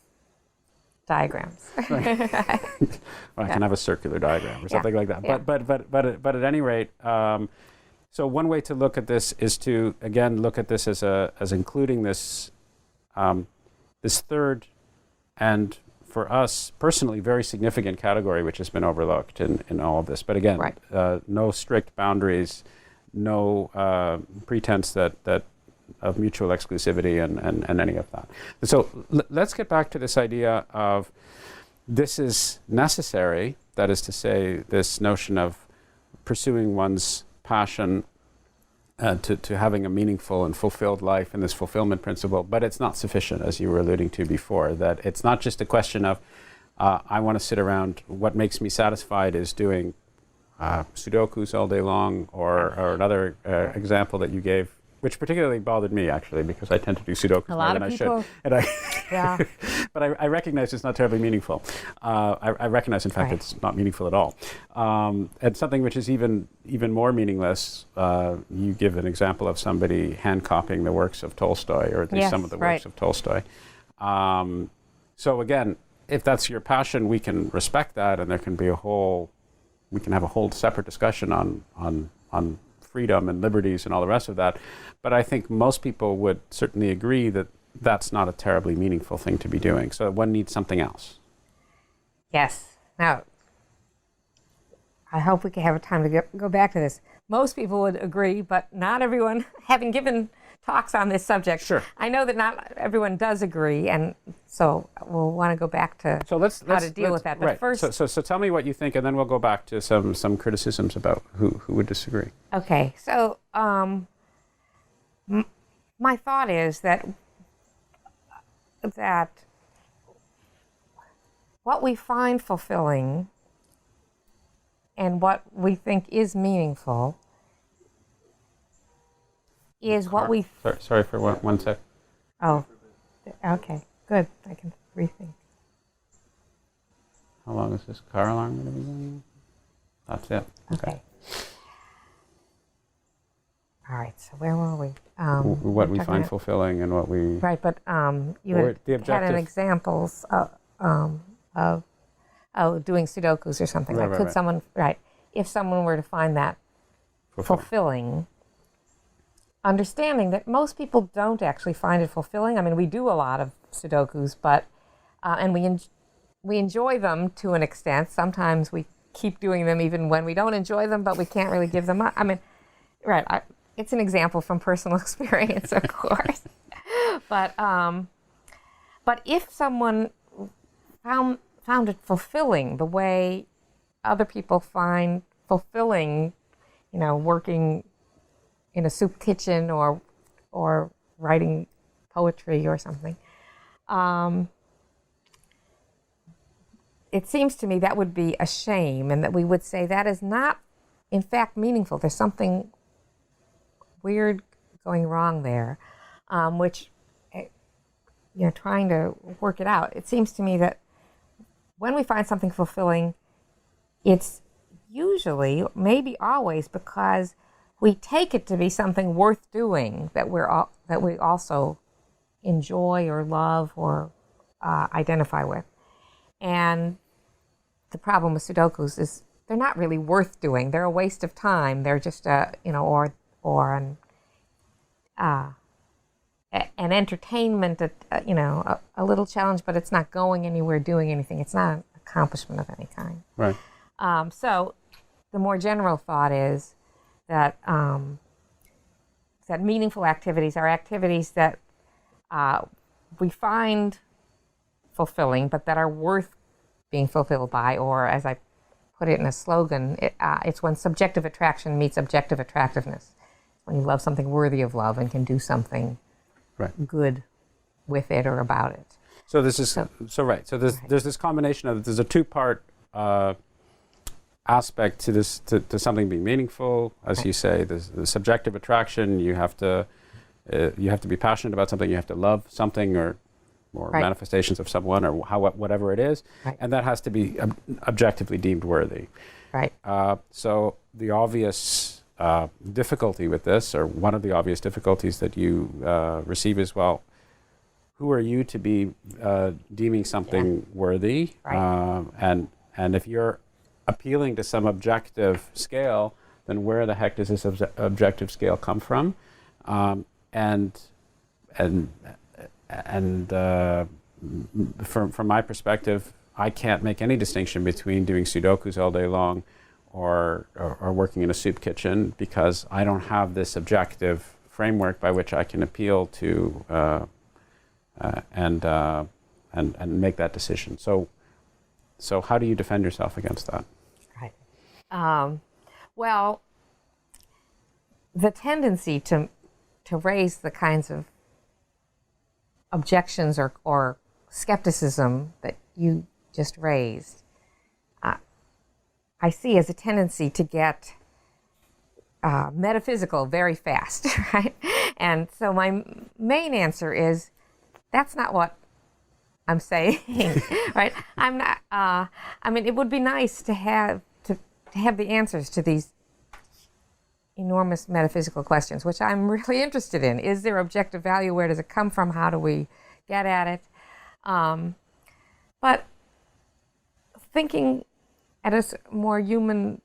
diagrams. Well, I can have a circular diagram or something like that. Yeah. But at any rate, so one way to look at this is to again look at this as including this this third and for us personally very significant category which has been overlooked in all of this. But again, no strict boundaries, no pretense that of mutual exclusivity and any of that. So let's get back to this idea of this is necessary, that is to say, this notion of pursuing one's passion to having a meaningful and fulfilled life and this fulfillment principle, but it's not sufficient, as you were alluding to before, that it's not just a question of I want to sit around, what makes me satisfied is doing Sudokus all day long, or another example that you gave, which particularly bothered me, actually, because I tend to do Sudoku more than I should. But I recognize it's not terribly meaningful. I recognize, in fact, it's not meaningful at all. And something which is even more meaningless, you give an example of somebody hand-copying the works of Tolstoy, or at least some of the works of Tolstoy. So again, if that's your passion, we can respect that, and there can be we can have a whole separate discussion on freedom and liberties and all the rest of that. But I think most people would certainly agree that that's not a terribly meaningful thing to be doing. So one needs something else. Yes. Now, I hope we can have time to go back to this. Most people would agree, but not everyone, having given talks on this subject, Sure. I know that not everyone does agree, and so we'll want to go back to how to deal with that. But right. first, so tell me what you think, and then we'll go back to some criticisms about who would disagree. okay. So my thought is that what we find fulfilling and what we think is meaningful is what we... Sorry for one sec. Oh, okay, good. I can rethink. How long is this car alarm going to be going? That's it. Okay. All right, so where were we? What we find fulfilling and what we... Right, but you had an examples of doing Sudokus or something. Right, like, could someone... Right, if someone were to find that fulfilling, understanding that most people don't actually find it fulfilling. I mean, we do a lot of Sudokus, but and we enjoy them to an extent. Sometimes we keep doing them even when we don't enjoy them, but we can't really give them up. I mean, right? It's an example from personal experience, of course. But if someone found it fulfilling the way other people find fulfilling, working in a soup kitchen or writing poetry or something. It seems to me that would be a shame, and that we would say that is not, in fact, meaningful. There's something weird going wrong there, which, trying to work it out. It seems to me that when we find something fulfilling, it's usually, maybe always, because we take it to be something worth doing that we also enjoy or love or identify with. And the problem with Sudokus is they're not really worth doing. They're a waste of time. They're just or an entertainment, a little challenge, but it's not going anywhere, doing anything. It's not an accomplishment of any kind. Right. So the more general thought is that meaningful activities are activities that we find fulfilling, but that are worth being fulfilled by, or as I put it in a slogan, it's when subjective attraction meets objective attractiveness. When you love something worthy of love and can do something good with it or about it. So this is there's this combination of, there's a two-part aspect to this, to something being meaningful, as you say. There's the subjective attraction. You have to be passionate about something. You have to love something or manifestations of someone or whatever it is, and that has to be objectively deemed worthy. Right. So the obvious difficulty with this, or one of the obvious difficulties that you receive is, well, who are you to be deeming something worthy? Right. And if you're appealing to some objective scale, then where the heck does this objective scale come from? From my perspective, I can't make any distinction between doing Sudokus all day long or working in a soup kitchen, because I don't have this objective framework by which I can appeal to and make that decision. So how do you defend yourself against that? Right. Well, the tendency to raise the kinds of objections or skepticism that you just raised, I see as a tendency to get metaphysical very fast, right? And so my main answer is, that's not what I'm saying, right? I'm not. I mean, it would be nice to have the answers to these enormous metaphysical questions, which I'm really interested in. Is there objective value? Where does it come from? How do we get at it? But thinking at a more human,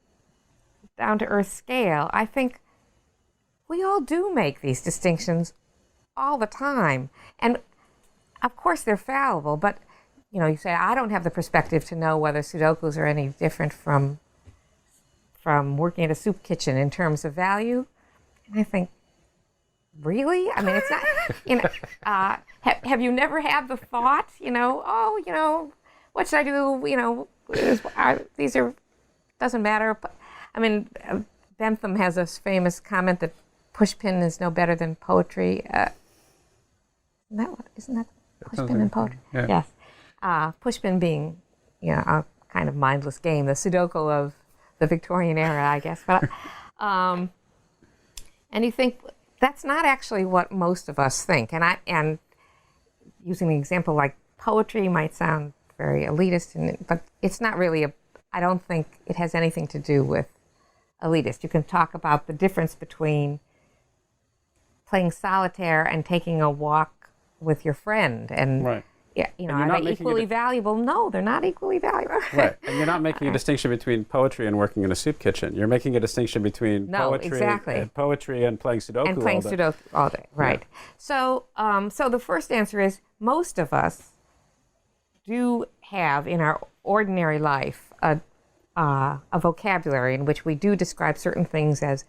down-to-earth scale, I think we all do make these distinctions all the time. And of course they're fallible, but you say, I don't have the perspective to know whether Sudokus are any different from working at a soup kitchen in terms of value. And I think, really? I mean, it's not, have you never had the thought, what should I do? These are, doesn't matter. But, I mean, Bentham has this famous comment that pushpin is no better than poetry. Isn't that pushpin and poetry? Yeah. Yes. Pushpin being, a kind of mindless game, the Sudoku of the Victorian era, I guess. But, and you think that's not actually what most of us think. And using the example like poetry might sound very elitist, but it's not really I don't think it has anything to do with elitist. You can talk about the difference between playing solitaire and taking a walk with your friend, and Right. yeah, are they equally valuable? No, they're not equally valuable. Right, and you're not making a distinction between poetry and working in a soup kitchen. You're making a distinction between poetry and playing Sudoku and playing all day. Sudoku all day. Right. Yeah. So, so the first answer is most of us do have in our ordinary life a vocabulary in which we do describe certain things as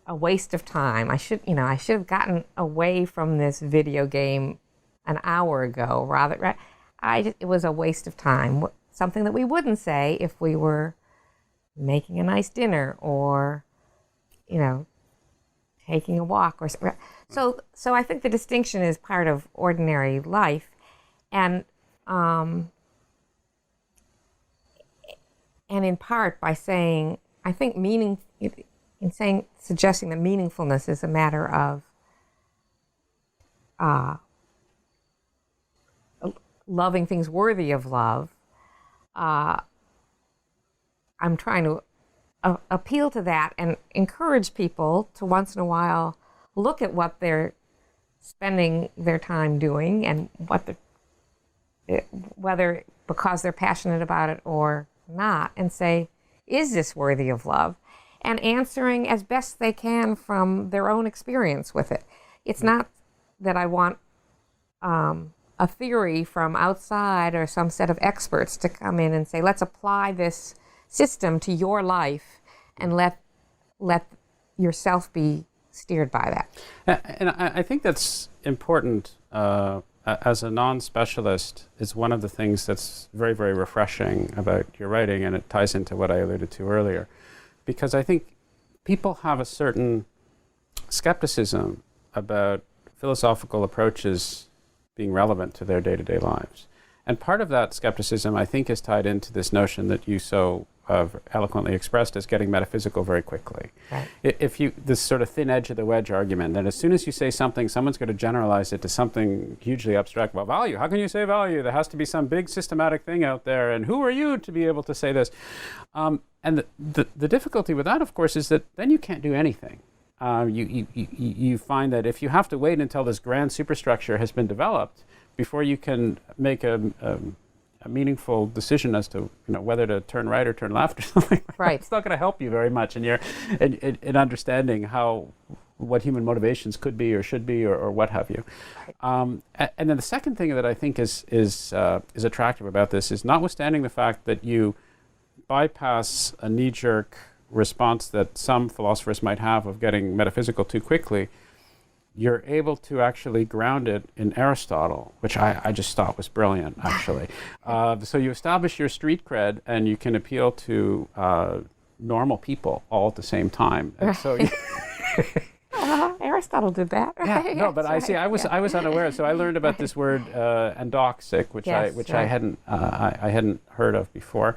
a waste of time. I should have gotten away from this video game an hour ago. It was a waste of time. Something that we wouldn't say if we were making a nice dinner or, taking a walk or so. So I think the distinction is part of ordinary life, and in part by saying, I think suggesting that meaningfulness is a matter of loving things worthy of love. I'm trying to appeal to that and encourage people to once in a while look at what they're spending their time doing and whether because they're passionate about it or not, and say, is this worthy of love? And answering as best they can from their own experience with it. It's not that I want a theory from outside or some set of experts to come in and say, let's apply this system to your life and let yourself be steered by that. And I think that's important. As a non-specialist, is one of the things that's very, very refreshing about your writing, and it ties into what I alluded to earlier. Because I think people have a certain skepticism about philosophical approaches being relevant to their day-to-day lives. And part of that skepticism, I think, is tied into this notion that you so eloquently expressed as getting metaphysical very quickly. Right. This sort of thin edge of the wedge argument, that as soon as you say something, someone's going to generalize it to something hugely abstract. Well, value, how can you say value? There has to be some big systematic thing out there, and who are you to be able to say this? And the difficulty with that, of course, is that then you can't do anything. You find that if you have to wait until this grand superstructure has been developed before you can make a meaningful decision as to whether to turn right or turn left or something, right, it's not going to help you very much in understanding what human motivations could be or should be or what have you. Right. And then the second thing that I think is attractive about this is, notwithstanding the fact that you bypass a knee-jerk response that some philosophers might have of getting metaphysical too quickly, you're able to actually ground it in Aristotle, which I just thought was brilliant, actually. So you establish your street cred, and you can appeal to normal people all at the same time. And so Aristotle did that. Yeah, Right? no, but That's I right. was unaware. So I learned about this word endoxic, which I hadn't heard of before.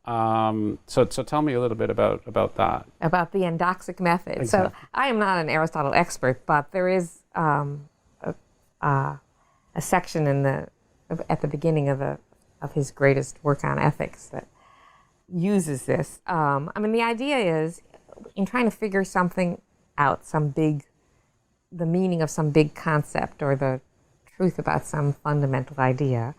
So tell me a little bit about that. About the endoxic method. Exactly. So I am not an Aristotle expert, but there is a section at the beginning of his greatest work on ethics that uses this. I mean, the idea is, in trying to figure something out, the meaning of some big concept or the truth about some fundamental idea,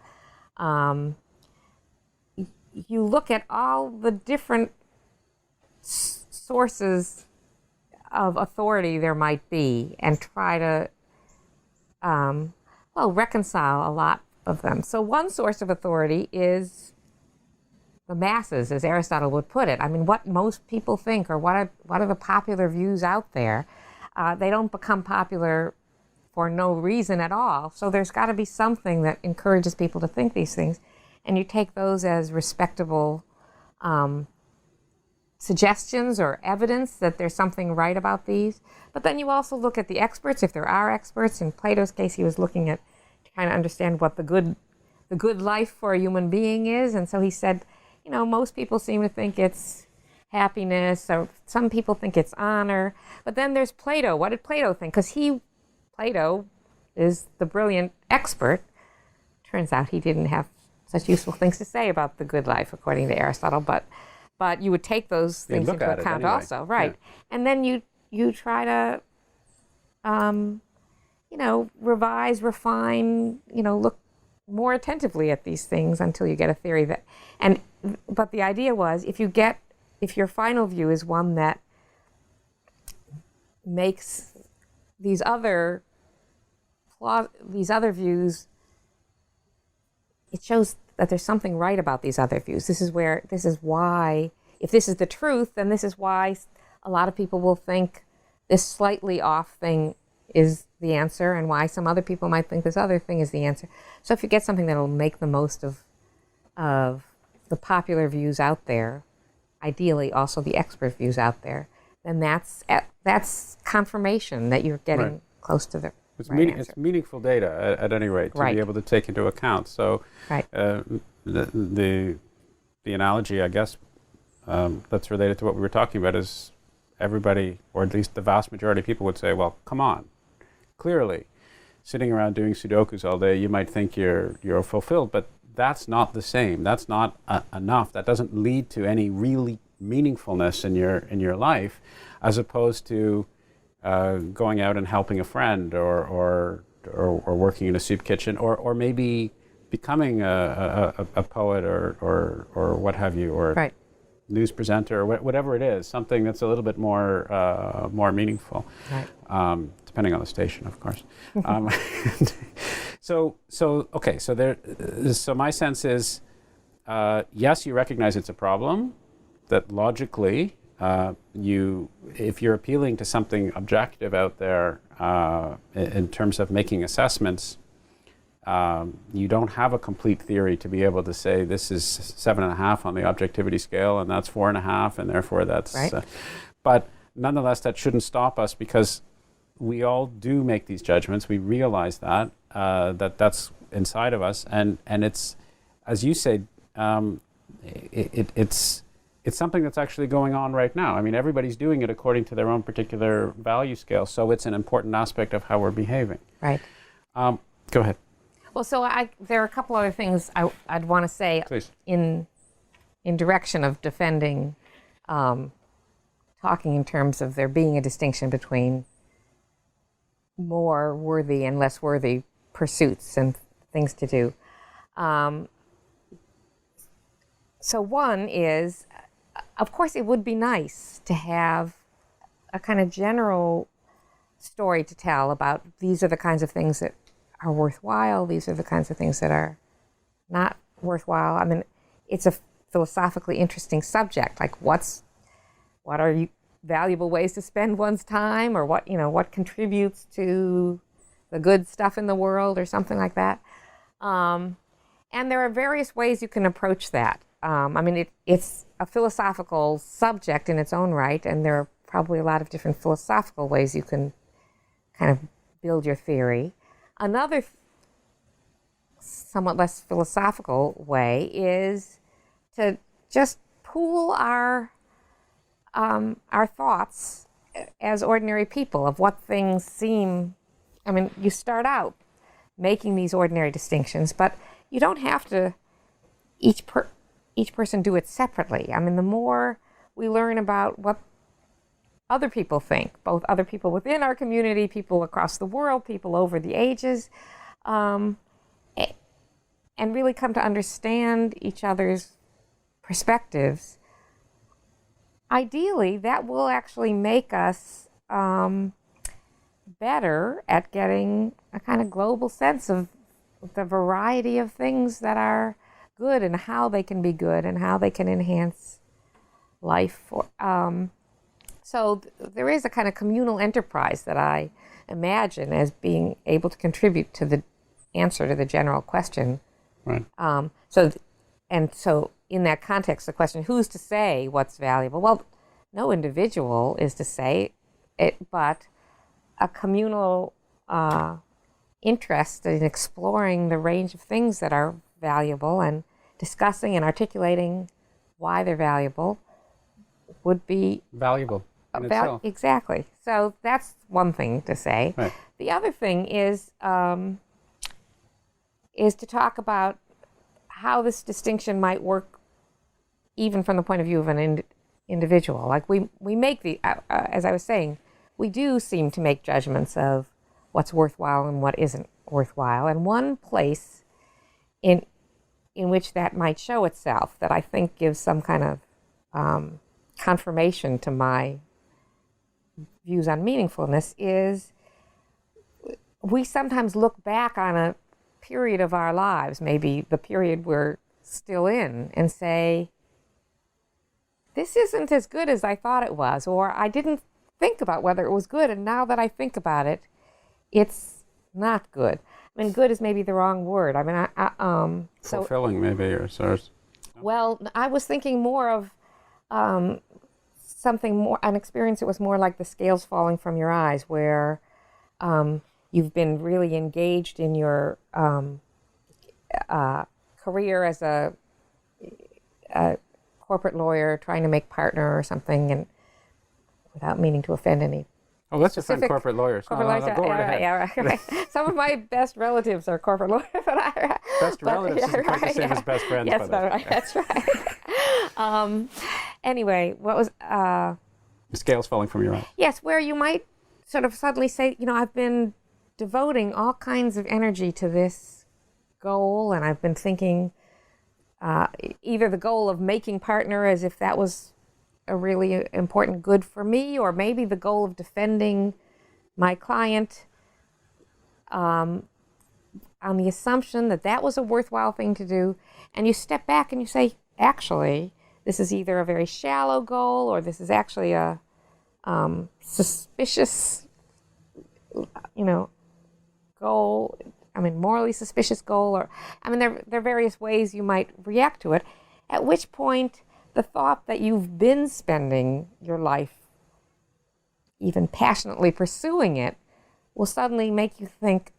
you look at all the different sources of authority there might be and try to well, reconcile a lot of them. So one source of authority is the masses, as Aristotle would put it. I mean, what most people think, or what are the popular views out there. They don't become popular for no reason at all. So there's got to be something that encourages people to think these things. And you take those as respectable suggestions or evidence that there's something right about these. But then you also look at the experts, if there are experts. In Plato's case, he was looking at to kind of understand what the good life for a human being is. And so he said, most people seem to think it's happiness, or some people think it's honor. But then there's Plato. What did Plato think? Because Plato is the brilliant expert. Turns out he didn't have such useful things to say about the good life, according to Aristotle. But you would take those things into account anyway. Also, right? Yeah. And then you try to, revise, refine, look more attentively at these things until you get a theory that. But the idea was, if your final view is one that makes these other views, it shows that there's something right about these other views. This is why, if this is the truth, then this is why a lot of people will think this slightly off thing is the answer, and why some other people might think this other thing is the answer. So if you get something that'll make the most of the popular views out there, ideally also the expert views out there, then that's confirmation that you're getting close to the It's, right answer. It's meaningful data, at any rate, to be able to take into account. So the analogy, I guess, that's related to what we were talking about is everybody, or at least the vast majority of people would say, well, come on. Clearly, sitting around doing Sudokus all day, you might think you're fulfilled, but that's not the same. That's not enough. That doesn't lead to any really meaningfulness in your life, as opposed to going out and helping a friend, or working in a soup kitchen, or maybe becoming a poet, or what have you, or news presenter, or whatever it is, something that's a little bit more meaningful, depending on the station, of course. So my sense is, yes, you recognize it's a problem, that logically, if you're appealing to something objective out there in terms of making assessments, you don't have a complete theory to be able to say this is 7.5 on the objectivity scale, and that's 4.5, and therefore that's. But nonetheless, that shouldn't stop us, because we all do make these judgments. We realize that that's inside of us, and it's, as you say, it's something that's actually going on right now. I mean, everybody's doing it according to their own particular value scale, so it's an important aspect of how we're behaving. Right. Go ahead. Well, so there are a couple other things I'd want to say. Please. in direction of defending, talking in terms of there being a distinction between more worthy and less worthy pursuits and things to do. So one is, of course, it would be nice to have a kind of general story to tell about these are the kinds of things that are worthwhile, these are the kinds of things that are not worthwhile. I mean, it's a philosophically interesting subject, like what are valuable ways to spend one's time, or what contributes to the good stuff in the world, or something like that. And there are various ways you can approach that. I mean, it's a philosophical subject in its own right, and there are probably a lot of different philosophical ways you can kind of build your theory. Another somewhat less philosophical way is to just pool our thoughts as ordinary people of what things seem. I mean, you start out making these ordinary distinctions, but you don't have to each person do it separately. I mean, the more we learn about what other people think, both other people within our community, people across the world, people over the ages, and really come to understand each other's perspectives, ideally that will actually make us better at getting a kind of global sense of the variety of things that are good and how they can be good and how they can enhance life. So there is a kind of communal enterprise that I imagine as being able to contribute to the answer to the general question. Right. So in that context, the question, who's to say what's valuable? Well, no individual is to say it, but a communal interest in exploring the range of things that are valuable and discussing and articulating why they're valuable would be Valuable in itself. Exactly. So that's one thing to say. Right. The other thing is to talk about how this distinction might work even from the point of view of an individual. Like we make as I was saying, we do seem to make judgments of what's worthwhile and what isn't worthwhile. And one place in which that might show itself that I think gives some kind of confirmation to my views on meaningfulness is we sometimes look back on a period of our lives, maybe the period we're still in, and say, this isn't as good as I thought it was, or I didn't think about whether it was good, and now that I think about it, it's not good. I mean, good is maybe the wrong word. I mean, fulfilling maybe, or sort of. Well, I was thinking more of something more, an experience that was more like the scales falling from your eyes, where you've been really engaged in your career as a corporate lawyer, trying to make partner or something, and without meaning to offend any. Oh, let's defend corporate lawyers. Go right ahead. Yeah, right. Some of my best relatives are corporate lawyers, but best relatives isn't quite the same as best friends. Yes, right. That's right. Anyway, what was the scales falling from your eyes? Yes, where you might sort of suddenly say, I've been devoting all kinds of energy to this goal, and I've been thinking either the goal of making partner as if that was a really important good for me, or maybe the goal of defending my client on the assumption that that was a worthwhile thing to do. And you step back and you say, actually, this is either a very shallow goal, or this is actually a suspicious, goal. I mean, morally suspicious goal, or there are various ways you might react to it. At which point, the thought that you've been spending your life even passionately pursuing it will suddenly make you think,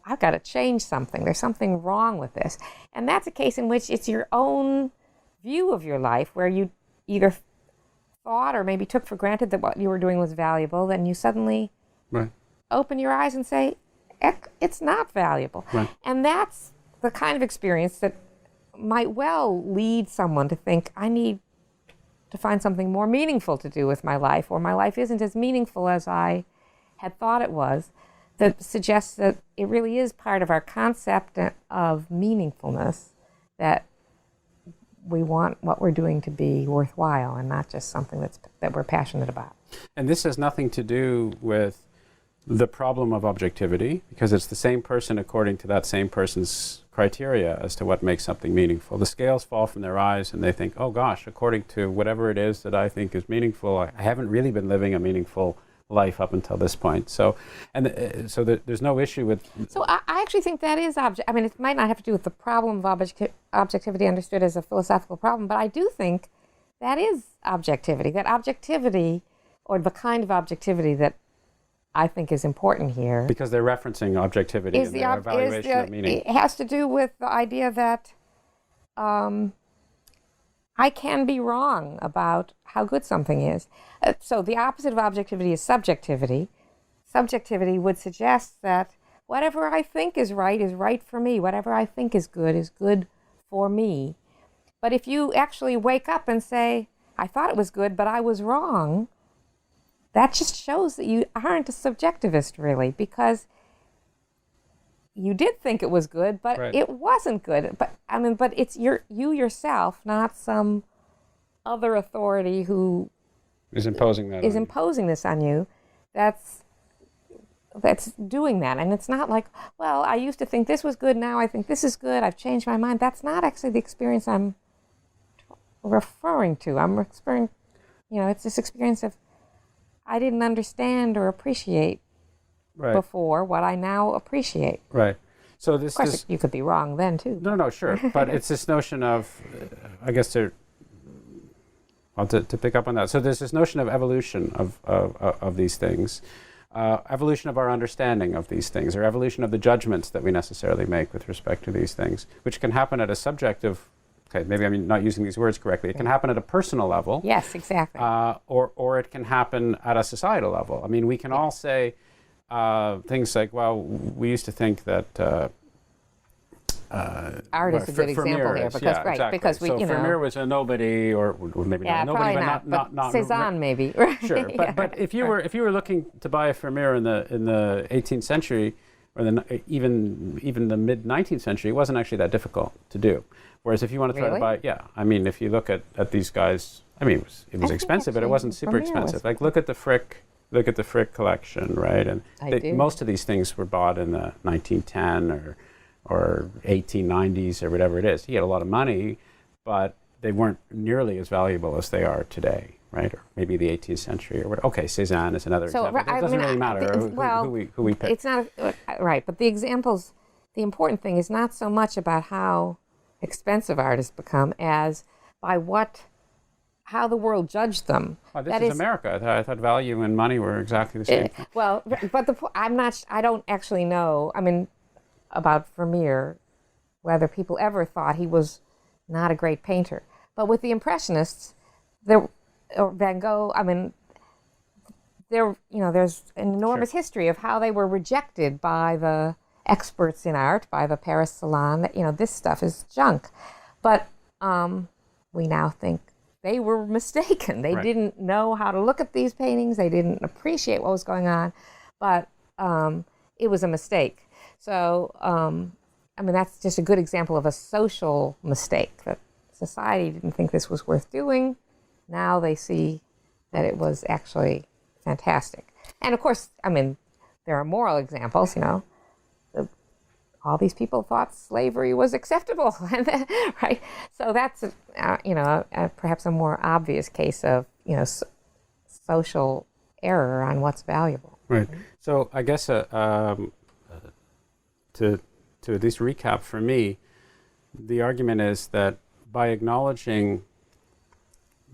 I've got to change something. There's something wrong with this. And that's a case in which it's your own view of your life, where you either thought or maybe took for granted that what you were doing was valuable, then you suddenly open your eyes and say, it's not valuable. Right. And that's the kind of experience that might well lead someone to think, I need to find something more meaningful to do with my life, or my life isn't as meaningful as I had thought it was, that suggests that it really is part of our concept of meaningfulness that we want what we're doing to be worthwhile and not just something that we're passionate about. And this has nothing to do with the problem of objectivity, because it's the same person according to that same person's criteria as to what makes something meaningful. The scales fall from their eyes and they think, oh gosh, according to whatever it is that I think is meaningful, I haven't really been living a meaningful life up until this point. So there's no issue with... So I actually think that is it might not have to do with the problem of objectivity understood as a philosophical problem, but I do think that is objectivity. That objectivity, or the kind of objectivity that I think is important here. Because they're referencing objectivity in their evaluation of meaning. It has to do with the idea that I can be wrong about how good something is. So the opposite of objectivity is subjectivity. Subjectivity would suggest that whatever I think is right for me. Whatever I think is good for me. But if you actually wake up and say, I thought it was good, but I was wrong, that just shows that you aren't a subjectivist, really, because you did think it was good, but it wasn't good. But it's you yourself, not some other authority who is imposing this on you. That's that's doing that. And it's not like, well, I used to think this was good, now I think this is good, I've changed my mind. That's not actually the experience I'm referring to. I'm referring, it's this experience of I didn't understand or appreciate before what I now appreciate. Right. So this, of course, you could be wrong then too. No, sure. But it's this notion of, I guess to pick up on that. So there's this notion of evolution of these things, evolution of our understanding of these things, or evolution of the judgments that we necessarily make with respect to these things, which can happen at a subjective. Okay, maybe I'm not using these words correctly. It can happen at a personal level. Yes, exactly. Or it can happen at a societal level. I mean, we can all say things like, well, we used to think that art is a good example here, because exactly. because we, Vermeer was a nobody, or maybe not a nobody, but not Cézanne maybe. Sure, but if you were looking to buy a Vermeer in the 18th century, or even the mid 19th century, it wasn't actually that difficult to do. Whereas if you want to try to buy, I mean, if you look at these guys, I mean, it was expensive, but it wasn't super expensive. Like look at the Frick collection, right? And most of these things were bought in the 1910 or 1890s or whatever it is. He had a lot of money, but they weren't nearly as valuable as they are today, right? Or maybe the 18th century or what. Okay, Cézanne is another example. It doesn't really matter who we pick. It's not right, but the examples. The important thing is not so much about how expensive art has become as by how the world judged them. Oh, this is America. I thought value and money were exactly the same thing. Well, but I don't actually know, I mean, about Vermeer, whether people ever thought he was not a great painter. But with the Impressionists, or Van Gogh, I mean, there's an enormous history of how they were rejected by the experts in art, by the Paris Salon, that this stuff is junk. But we now think they were mistaken. They didn't know how to look at these paintings. They didn't appreciate what was going on. But it was a mistake. So, I mean, that's just a good example of a social mistake, that society didn't think this was worth doing. Now they see that it was actually fantastic. And of course, I mean, there are moral examples, all these people thought slavery was acceptable, right? So that's, perhaps a more obvious case of, social error on what's valuable. Right. So I guess to at least recap for me, the argument is that by acknowledging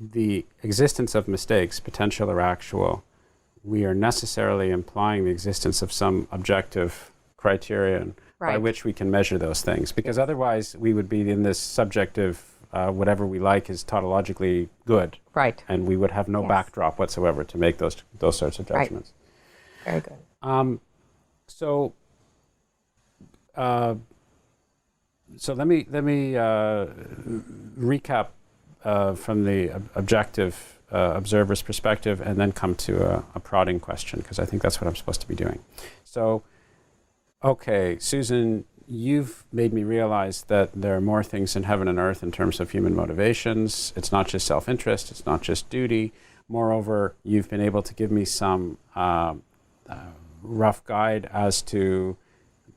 the existence of mistakes, potential or actual, we are necessarily implying the existence of some objective criterion by which we can measure those things. Because otherwise we would be in this subjective, whatever we like is tautologically good. Right. And we would have no backdrop whatsoever to make those sorts of judgments. Very good. So let me recap from the objective observer's perspective, and then come to a prodding question, because I think that's what I'm supposed to be doing. So, okay, Susan, you've made me realize that there are more things in heaven and earth in terms of human motivations. It's not just self-interest. It's not just duty. Moreover, you've been able to give me some rough guide as to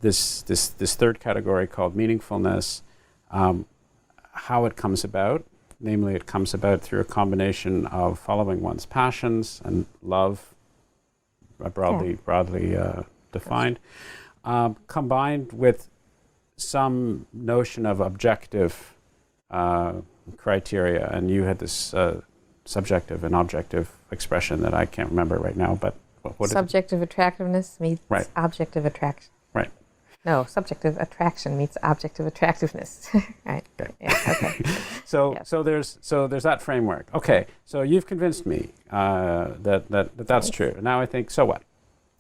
this third category called meaningfulness, how it comes about. Namely, it comes about through a combination of following one's passions and love, broadly defined, combined with some notion of objective criteria. And you had this subjective and objective expression that I can't remember right now, but what subjective attractiveness meets objective attraction. Right. No, subjective attraction meets objective attractiveness. Right. Okay. Yeah, okay. So there's that framework. Okay. So you've convinced me that's true. Now I think, so what?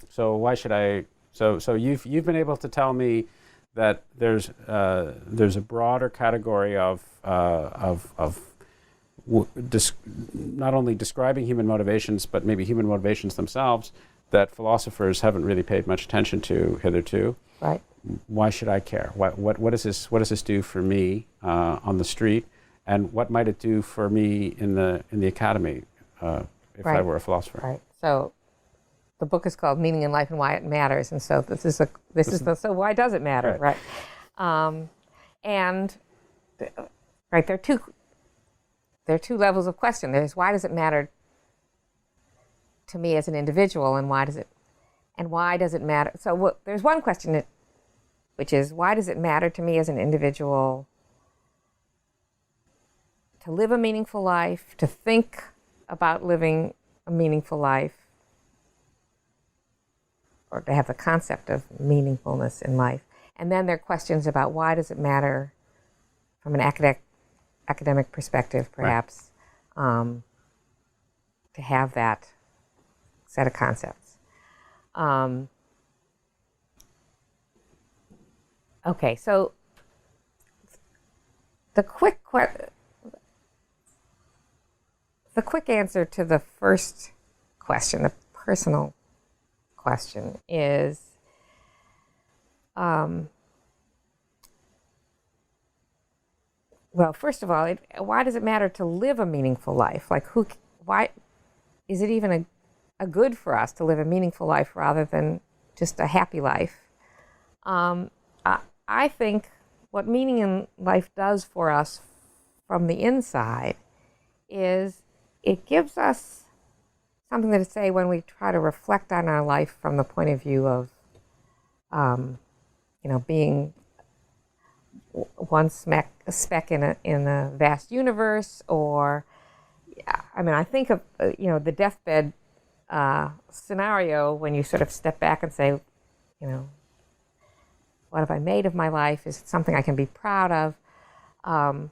So why should I? So you've been able to tell me that there's a broader category of not only describing human motivations, but maybe human motivations themselves that philosophers haven't really paid much attention to hitherto. Right. Why should I care? What does this do for me on the street, and what might it do for me in the academy if I were a philosopher? Right. So the book is called Meaning in Life and Why It Matters, and so so why does it matter, right? And right, there are two levels of question. There's why does it matter to me as an individual, and why does it matter? So there's one question which is, why does it matter to me as an individual to live a meaningful life, to think about living a meaningful life, or to have the concept of meaningfulness in life? And then there are questions about why does it matter from an academic perspective, perhaps, to have that set of concepts. Okay, so the quick answer to the first question, the personal question, is well, first of all, why does it matter to live a meaningful life? Like, why is it even a good for us to live a meaningful life rather than just a happy life? I think what meaning in life does for us from the inside is it gives us something to say when we try to reflect on our life from the point of view of, being one speck in a vast universe, or, I think of, the deathbed scenario when you sort of step back and say, what have I made of my life? Is it something I can be proud of?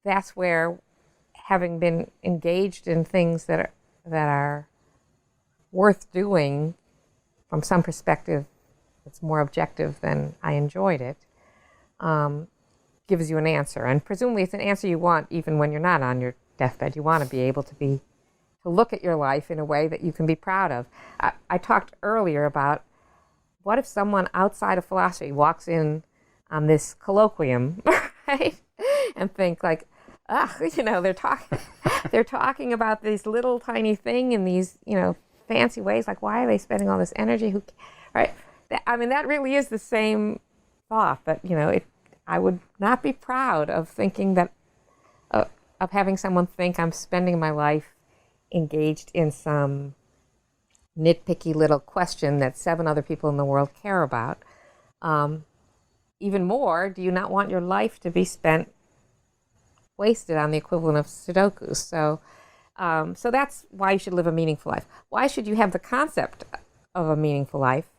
That's where, having been engaged in things that are worth doing from some perspective that's more objective than I enjoyed it, gives you an answer. And presumably it's an answer you want even when you're not on your deathbed. You want to be able to look at your life in a way that you can be proud of. I talked earlier about, what if someone outside of philosophy walks in on this colloquium, right, and think like, they're talking about this little tiny thing in these, fancy ways. Like, why are they spending all this energy? Right? That really is the same thought. That I would not be proud of thinking that, of having someone think I'm spending my life engaged in some nitpicky little question that 7 other people in the world care about. Even more, do you not want your life to be spent wasted on the equivalent of Sudoku? So that's why you should live a meaningful life. Why should you have the concept of a meaningful life?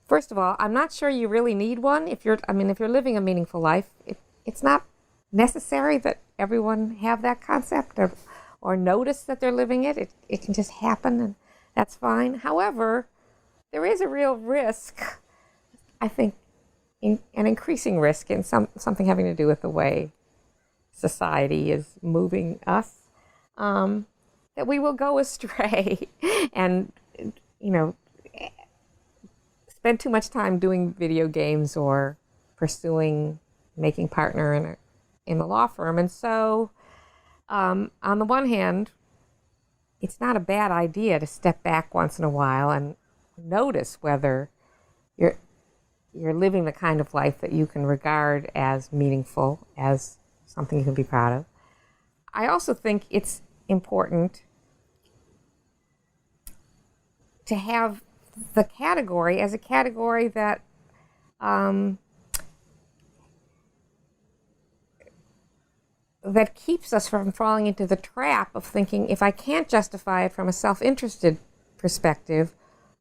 First of all, I'm not sure you really need one. If you're living a meaningful life, it's not necessary that everyone have that concept or notice that they're living it. It can just happen, and that's fine. However, there is a real risk, I think, an increasing risk in something having to do with the way society is moving us, that we will go astray and, spend too much time doing video games or pursuing making partner in a law firm. And so, on the one hand, it's not a bad idea to step back once in a while and notice whether you're living the kind of life that you can regard as meaningful, as something you can be proud of. I also think it's important to have the category as a category that that keeps us from falling into the trap of thinking, if I can't justify it from a self-interested perspective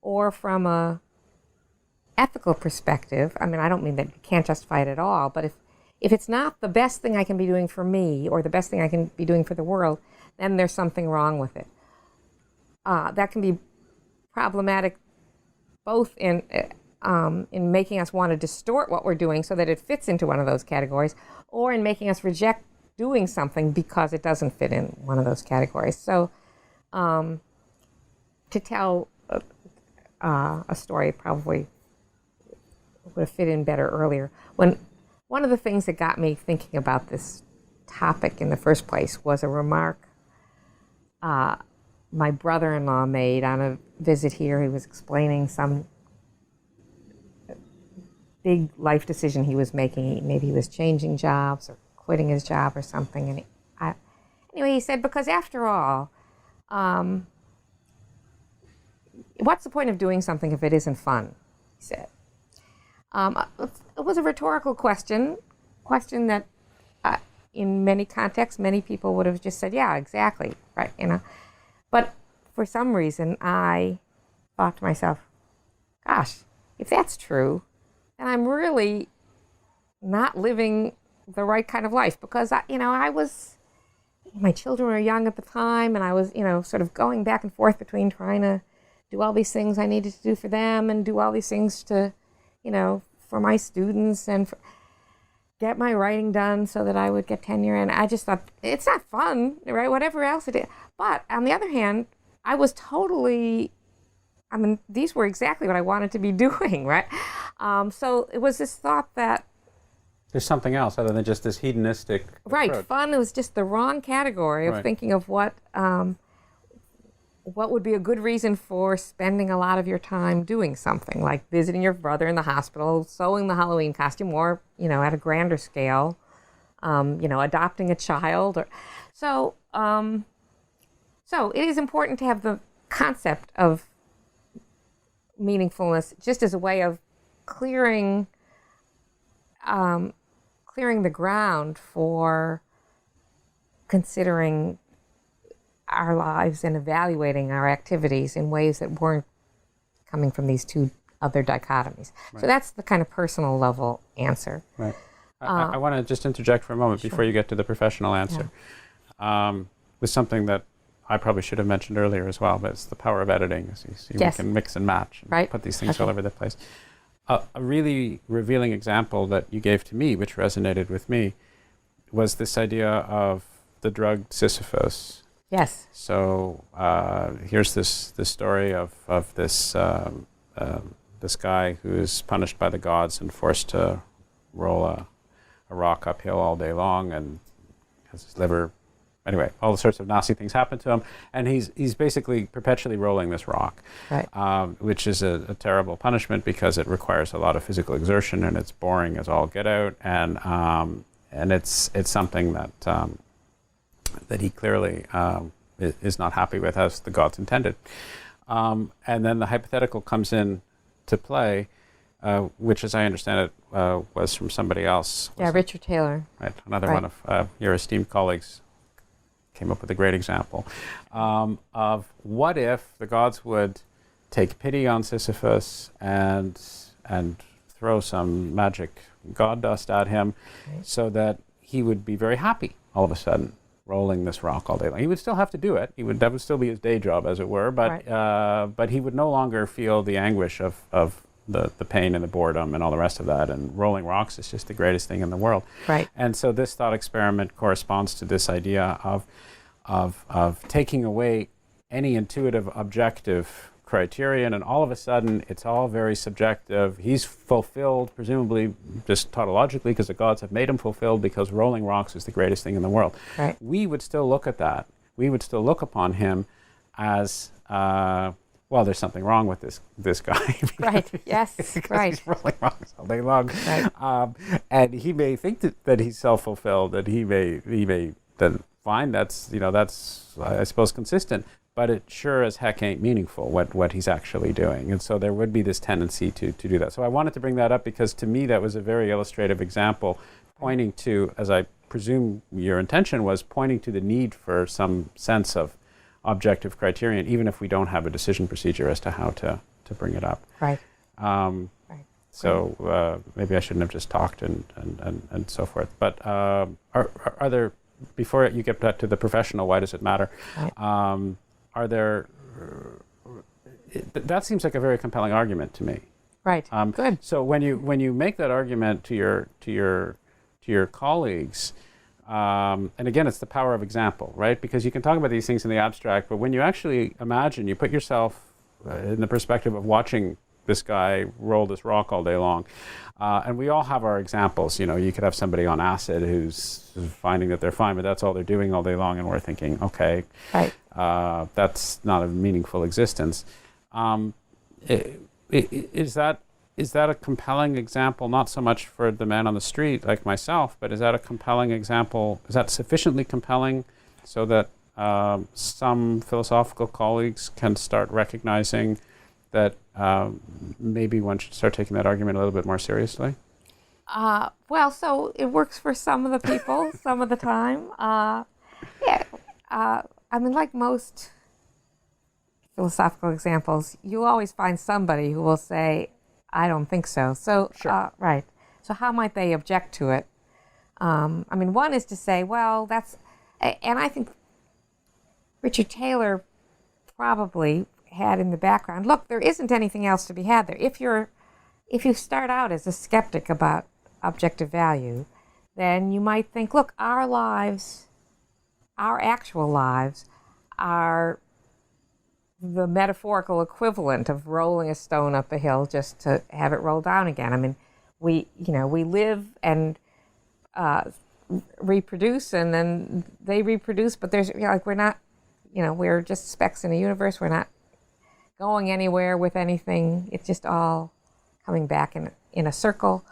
or from a ethical perspective, I don't mean that you can't justify it at all, but if it's not the best thing I can be doing for me or the best thing I can be doing for the world, then there's something wrong with it. That can be problematic both in making us want to distort what we're doing so that it fits into one of those categories, or in making us reject doing something because it doesn't fit in one of those categories. So to tell a story probably would have fit in better earlier. When one of the things that got me thinking about this topic in the first place was a remark my brother-in-law made on a visit here. He was explaining some big life decision he was making. Maybe he was changing jobs or quitting his job or something. And anyway, he said, because after all, what's the point of doing something if it isn't fun? He said. It was a rhetorical question that in many contexts, many people would have just said, yeah, exactly, right, But for some reason, I thought to myself, gosh, if that's true, then I'm really not living the right kind of life, because my children were young at the time, and I was, sort of going back and forth between trying to do all these things I needed to do for them and do all these things to, for my students and get my writing done so that I would get tenure. And I just thought, it's not fun, right? Whatever else it is. But on the other hand, I was these were exactly what I wanted to be doing, right? So it was this thought that there's something else other than just this hedonistic approach. Fun was just the wrong category of thinking of what would be a good reason for spending a lot of your time doing something, like visiting your brother in the hospital, sewing the Halloween costume, or, at a grander scale, adopting a child. So it is important to have the concept of meaningfulness just as a way of clearing the ground for considering our lives and evaluating our activities in ways that weren't coming from these two other dichotomies. Right. So that's the kind of personal level answer. Right. I want to just interject for a moment before you get to the professional answer with something that I probably should have mentioned earlier as well, but it's the power of editing. As you see, yes. We can mix and match and put these things all over the place. A really revealing example that you gave to me, which resonated with me, was this idea of the drug Sisyphus. Yes. So here's this story of this this guy who's punished by the gods and forced to roll a rock uphill all day long, and has his liver. Anyway, all sorts of nasty things happen to him, and he's basically perpetually rolling this rock, right. Which is a terrible punishment because it requires a lot of physical exertion, and it's boring as all get out, and it's something that he clearly is not happy with, as the gods intended. And then the hypothetical comes in to play, which, as I understand it, was from somebody else. Yeah, Richard Taylor. Right, another one of your esteemed colleagues came up with a great example of what if the gods would take pity on Sisyphus and throw some magic god dust at him, so that he would be very happy all of a sudden, rolling this rock all day long. He would still have to do it. That would still be his day job, as it were, but he would no longer feel the anguish of the pain and the boredom and all the rest of that, and rolling rocks is just the greatest thing in the world. Right. And so this thought experiment corresponds to this idea of taking away any intuitive objective criterion, and all of a sudden it's all very subjective. He's fulfilled, presumably just tautologically, because the gods have made him fulfilled, because rolling rocks is the greatest thing in the world. Right. We would still look at that. We would still look upon him as well, there's something wrong with this guy. Right, yes, right. He's rolling rocks all day long. Right. And he may think that he's self-fulfilled, that he may then find that's I suppose consistent, but it sure as heck ain't meaningful what he's actually doing. And so there would be this tendency to do that. So I wanted to bring that up because to me that was a very illustrative example, pointing to, as I presume your intention was, pointing to the need for some sense of objective criterion, even if we don't have a decision procedure as to how to bring it up. Right. Right. So maybe I shouldn't have just talked and so forth. But are there, before you get back to the professional, why does it matter? Right. Are there? That seems like a very compelling argument to me. Right. Good. So when you make that argument to your colleagues. And again, it's the power of example, right? Because you can talk about these things in the abstract, but when you actually imagine, you put yourself in the perspective of watching this guy roll this rock all day long. And we all have our examples. You could have somebody on acid who's finding that they're fine, but that's all they're doing all day long, and we're thinking, okay, right. That's not a meaningful existence. Is that a compelling example, not so much for the man on the street like myself, but is that a compelling example? Is that sufficiently compelling so that some philosophical colleagues can start recognizing that maybe one should start taking that argument a little bit more seriously? Well, so it works for some of the people some of the time. I mean, like most philosophical examples, you always find somebody who will say, I don't think so. So, sure. Right. So how might they object to it? I mean, one is to say, well, that's, and I think Richard Taylor probably had in the background, look, there isn't anything else to be had there. If you start out as a skeptic about objective value, then you might think, look, our lives, our actual lives, are the metaphorical equivalent of rolling a stone up a hill just to have it roll down again. I mean, we live and reproduce, and then they reproduce, but there's we're not, we're just specks in a universe. We're not going anywhere with anything. It's just all coming back in a circle.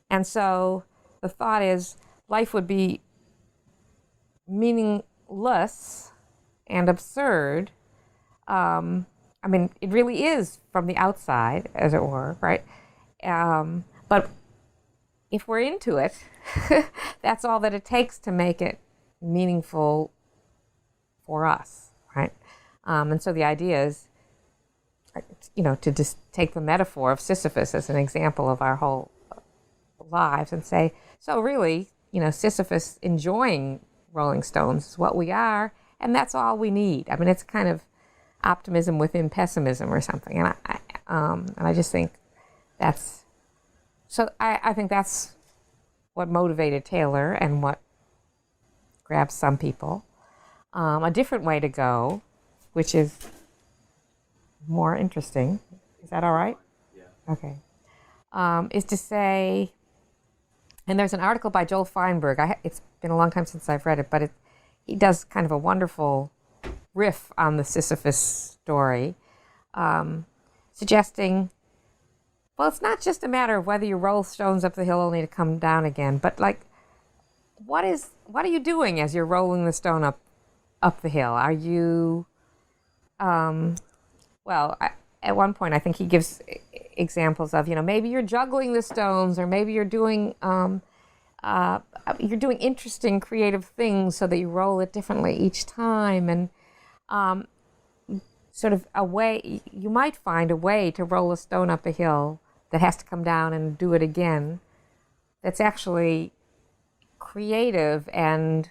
And so the thought is life would be meaningless and absurd. I mean, it really is from the outside, as it were, right? But if we're into it, that's all that it takes to make it meaningful for us, right? And so the idea is, to just take the metaphor of Sisyphus as an example of our whole lives and say, so really, Sisyphus enjoying rolling stones is what we are, and that's all we need. I mean, it's kind of optimism within pessimism or something. And I just think that's, so I think that's what motivated Taylor and what grabs some people. A different way to go, which is more interesting, is that all right? Yeah. Okay. Is to say, and there's an article by Joel Feinberg. It's been a long time since I've read it, but he does kind of a wonderful riff on the Sisyphus story, suggesting, well, it's not just a matter of whether you roll stones up the hill only to come down again, but like, what are you doing as you're rolling the stone up the hill? Are you, at one point I think he gives examples of, maybe you're juggling the stones, or maybe you're doing interesting creative things so that you roll it differently each time, and sort of a way, you might find a way to roll a stone up a hill that has to come down and do it again, that's actually creative, and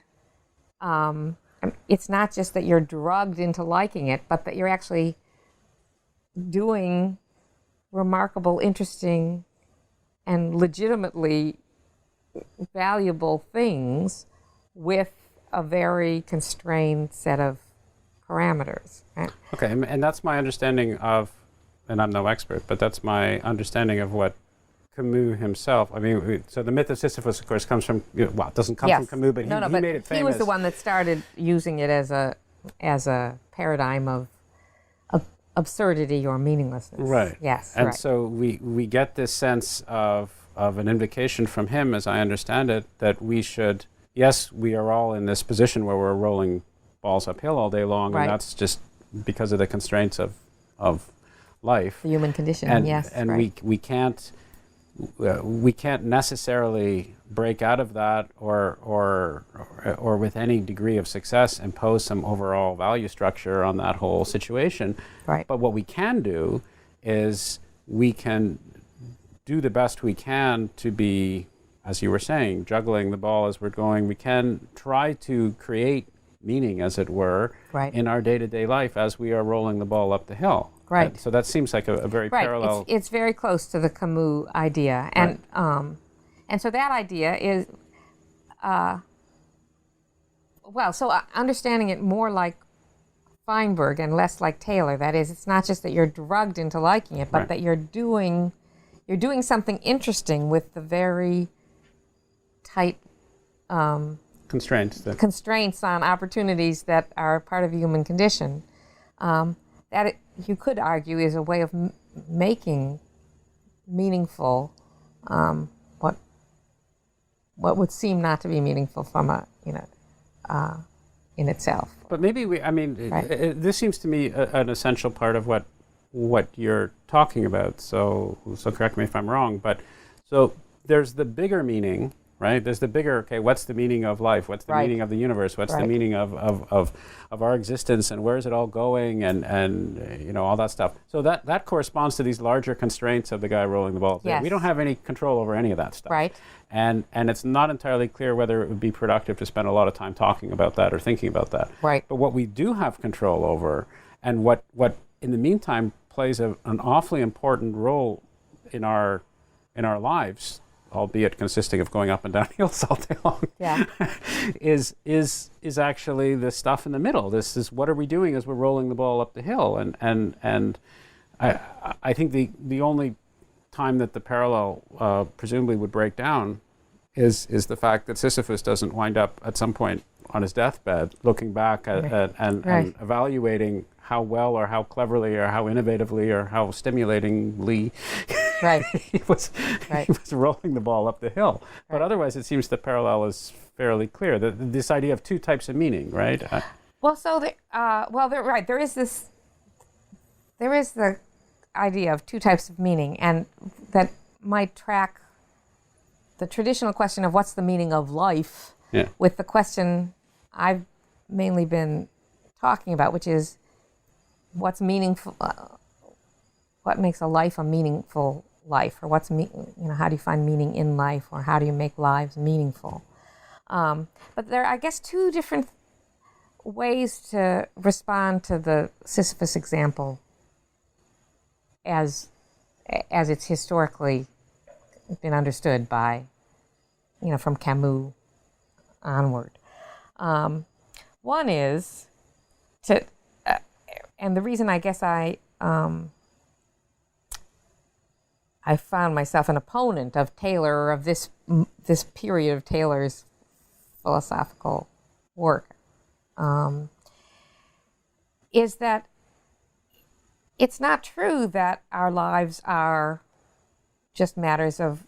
it's not just that you're drugged into liking it, but that you're actually doing remarkable, interesting, and legitimately valuable things with a very constrained set of parameters. Right? Okay, and that's my understanding of, and I'm no expert, but that's my understanding of what Camus himself, I mean, so the myth of Sisyphus, of course, comes from, it doesn't come from Camus, but he made it famous. He was the one that started using it as a paradigm of absurdity or meaninglessness. Right. Yes. And right. so we get this sense of an invocation from him, as I understand it, that we should, yes, we are all in this position where we're rolling balls uphill all day long, right. and that's just because of the constraints of life. The human condition, and, yes. And right. we can't necessarily break out of that or with any degree of success impose some overall value structure on that whole situation. Right. But what we can do is we can do the best we can to be, as you were saying, juggling the ball as we're going. We can try to create meaning, as it were, right. in our day-to-day life as we are rolling the ball up the hill. Right. So that seems like a very right. parallel. It's very close to the Camus idea, and right. And so that idea is, so understanding it more like Feinberg and less like Taylor. That is, it's not just that you're drugged into liking it, but Right. that you're doing something interesting with the very tight constraints on opportunities that are part of the human condition. You could argue is a way of making meaningful what would seem not to be meaningful from in itself. But maybe Right. this seems to me an essential part of what you're talking about. So correct me if I'm wrong. But so there's the bigger meaning, right? There's the bigger. Okay, what's the meaning of life? What's the Right. meaning of the universe? What's the Right. meaning of our existence? And where is it all going? And all that stuff. So that corresponds to these larger constraints of the guy rolling the ball. Yes. We don't have any control over any of that stuff. Right. And it's not entirely clear whether it would be productive to spend a lot of time talking about that or thinking about that. Right. But what we do have control over, and what in the meantime plays an awfully important role in our lives, albeit consisting of going up and down hills all day long, Yeah. is actually the stuff in the middle. This is what are we doing as we're rolling the ball up the hill, and I think the only time that the parallel presumably would break down is the fact that Sisyphus doesn't wind up at some point on his deathbed looking back and evaluating how well or how cleverly or how innovatively or how stimulatingly Right. he was rolling the ball up the hill. But otherwise, it seems the parallel is fairly clear. This idea of two types of meaning, right? They're right. There is the idea of two types of meaning, and that might track the traditional question of what's the meaning of life with the question I've mainly been talking about, which is what's meaningful, what makes a life a meaningful life, or how do you find meaning in life, or how do you make lives meaningful? But there are, I guess, two different ways to respond to the Sisyphus example as it's historically been understood by, from Camus onward. One is and the reason I guess I found myself an opponent of Taylor, or of this period of Taylor's philosophical work, is that it's not true that our lives are just matters of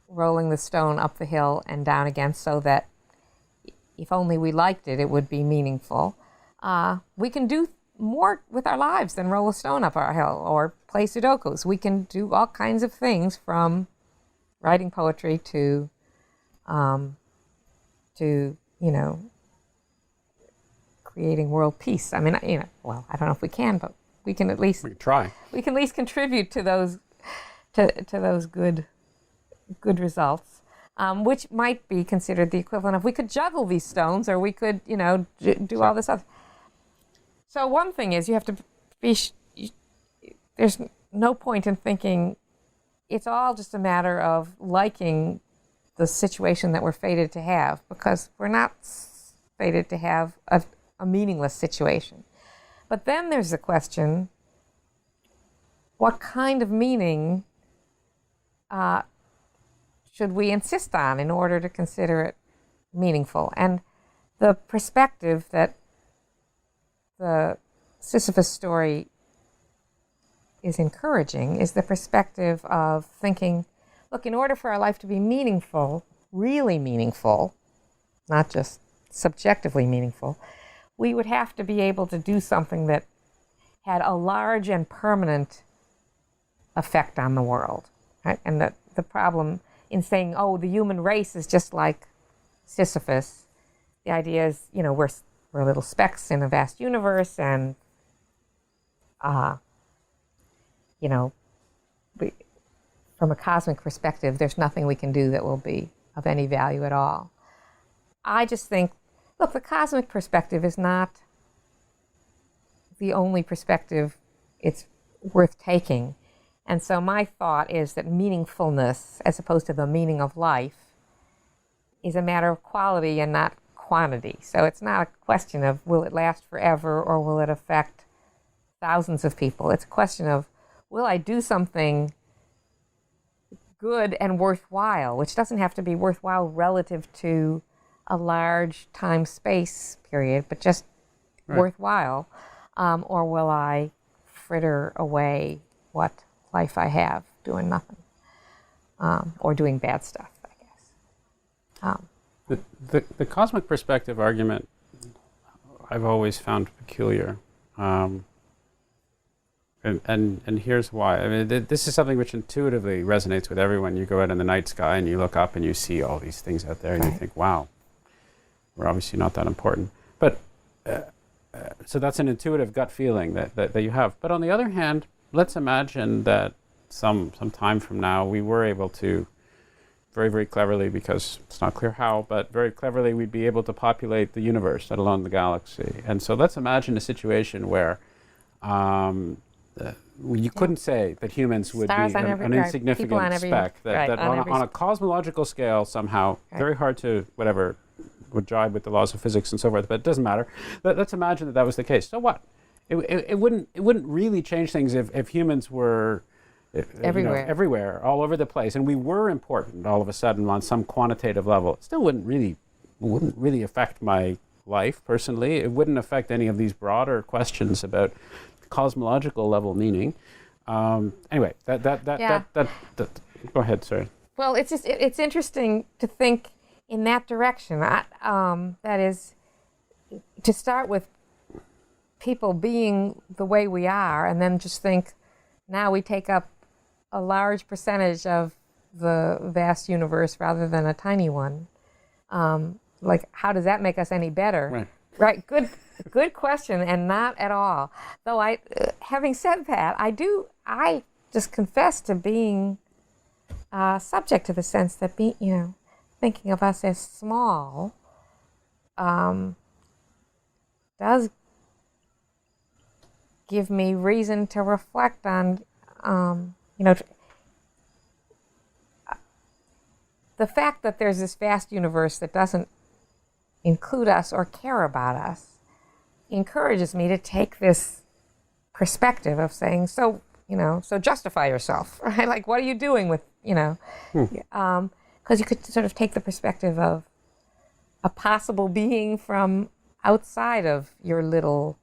rolling the stone up the hill and down again, so that if only we liked it, it would be meaningful. We can do more with our lives than roll a stone up our hill or play Sudokus. We can do all kinds of things, from writing poetry to creating world peace. I mean, I don't know if we can, but we can at least try. We can at least contribute to those those good results, which might be considered the equivalent of, we could juggle these stones, or we could do all this other. So one thing is, you have to be. There's no point in thinking it's all just a matter of liking the situation that we're fated to have, because we're not fated to have a meaningless situation. But then there's the question, what kind of meaning should we insist on in order to consider it meaningful? And the perspective that the Sisyphus story is encouraging is the perspective of thinking, look, in order for our life to be meaningful, really meaningful, not just subjectively meaningful, we would have to be able to do something that had a large and permanent effect on the world. Right? And the problem in saying, oh, the human race is just like Sisyphus, the idea is, we're little specks in a vast universe, and from a cosmic perspective, there's nothing we can do that will be of any value at all. I just think, look, the cosmic perspective is not the only perspective it's worth taking. And so my thought is that meaningfulness, as opposed to the meaning of life, is a matter of quality and not quantity. So it's not a question of will it last forever or will it affect thousands of people. It's a question of will I do something good and worthwhile, which doesn't have to be worthwhile relative to a large time-space period, but just worthwhile, or will I fritter away what life I have doing nothing, or doing bad stuff, I guess. The cosmic perspective argument I've always found peculiar. And here's why. I mean, this is something which intuitively resonates with everyone. You go out in the night sky and you look up and you see all these things out there and you think, wow, we're obviously not that important. But so that's an intuitive gut feeling that you have. But on the other hand, let's imagine that some time from now we were able to very, very cleverly, because it's not clear how, but very cleverly we'd be able to populate the universe, let alone the galaxy. And so let's imagine a situation where you couldn't say that humans would be an insignificant speck, that on a cosmological scale somehow, very hard to would jive with the laws of physics and so forth, but it doesn't matter. Let's imagine that was the case. So what? It wouldn't really change things if humans were everywhere, all over the place, and we were important all of a sudden on some quantitative level. It still wouldn't really affect my life personally. It wouldn't affect any of these broader questions about cosmological level meaning. Anyway, that go ahead, sorry. Well, it's interesting to think in that direction. That is, to start with people being the way we are, and then just think, now we take up a large percentage of the vast universe rather than a tiny one. Like, how does that make us any better? Right. Good question, and not at all. Though having said that, I just confess to being subject to the sense that thinking of us as small does give me reason to reflect on, the fact that there's this vast universe that doesn't include us or care about us encourages me to take this perspective of saying, so justify yourself, right? Like, what are you doing with, because you could sort of take the perspective of a possible being from outside of your little,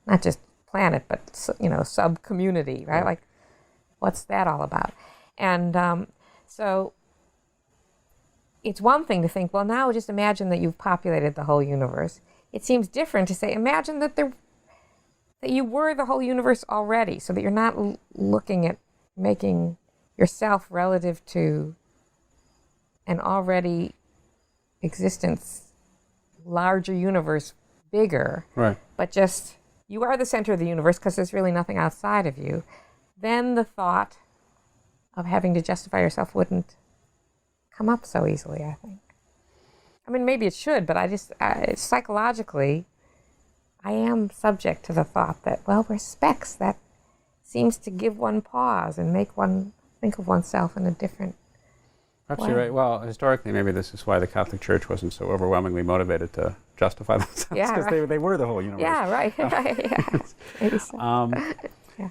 not just planet, but, sub-community, right? Like, what's that all about? And so it's one thing to think, well, now just imagine that you've populated the whole universe. It seems different to say, imagine that you were the whole universe already, so that you're not looking at making yourself relative to an already existence, larger universe bigger. Right. But just, you are the center of the universe because there's really nothing outside of you. Then the thought of having to justify yourself wouldn't come up so easily, I think. I mean, maybe it should, but psychologically, I am subject to the thought that, well, we're specks. That seems to give one pause and make one think of oneself in a different Perhaps way. you're right. Well, historically, maybe this is why the Catholic Church wasn't so overwhelmingly motivated to justify themselves, because they were the whole universe. Yeah, right. Yeah. Maybe so. Yeah.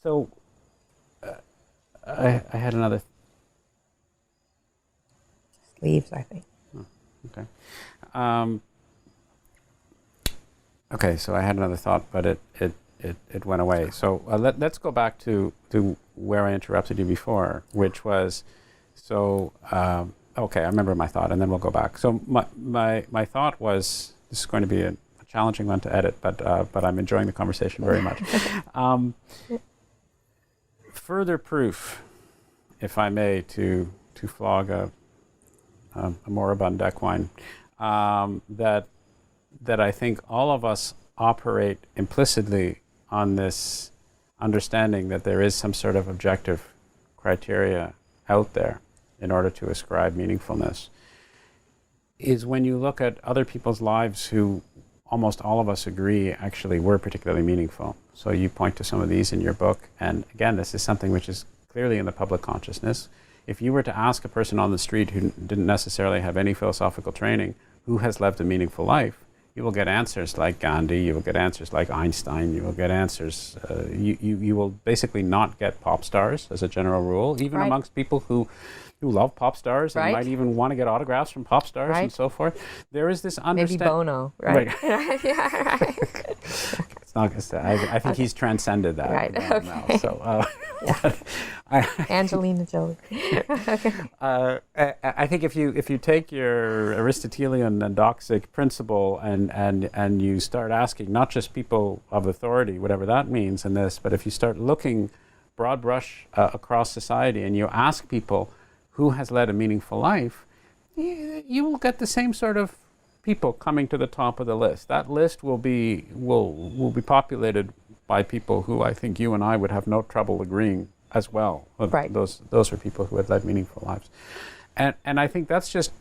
So, I had another... Just leaves, I think. Okay. Okay, so I had another thought, but it went away. So let's go back to where I interrupted you before, which was, okay, I remember my thought, and then we'll go back. So my thought was, this is going to be a challenging one to edit, but I'm enjoying the conversation very much. Further proof, if I may, to flog a moribund equine, that I think all of us operate implicitly on this understanding that there is some sort of objective criteria out there in order to ascribe meaningfulness, is when you look at other people's lives who almost all of us agree actually were particularly meaningful. So you point to some of these in your book, and again, this is something which is clearly in the public consciousness. if you were to ask a person on the street who didn't necessarily have any philosophical training, who has lived a meaningful life, you will get answers like Gandhi, you will get answers like Einstein, you will get answers, you will basically not get pop stars as a general rule, even amongst people who love pop stars and might even want to get autographs from pop stars and so forth. There is this understanding. Maybe Bono, right? Yeah, right. It's not. I think he's transcended that now. So, Angelina Jolie. I think if you take your Aristotelian and doxic principle and you start asking not just people of authority, whatever that means in this, but if you start looking broad brush across society and you ask people who has led a meaningful life, you will get the same sort of people coming to the top of the list. That list will be populated by people who I think you and I would have no trouble agreeing as well. Right. Those are people who had led meaningful lives. And I think that's just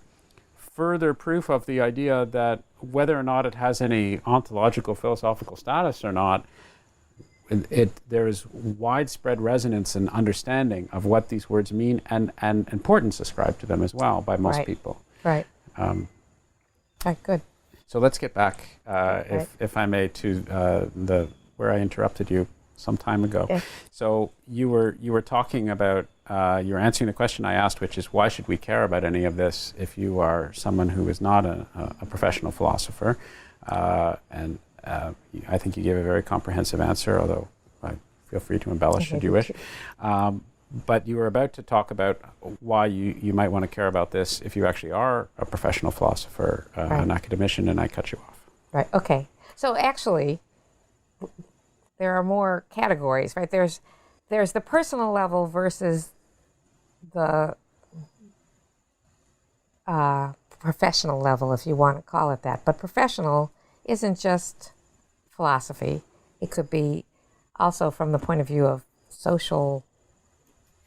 further proof of the idea that whether or not it has any ontological philosophical status or not, there is widespread resonance and understanding of what these words mean and importance ascribed to them as well by most people. Right. Right, good. So let's get back, if I may, to where I interrupted you some time ago. Yeah. So you were talking about, you were answering the question I asked, which is why should we care about any of this if you are someone who is not a professional philosopher? And I think you gave a very comprehensive answer, although feel free to embellish if you wish. But you were about to talk about why you might want to care about this if you actually are a professional philosopher, an academician, and I cut you off. Right, okay. So actually, there are more categories, right? There's the personal level versus the professional level, if you want to call it that. But professional isn't just philosophy. It could be also from the point of view of social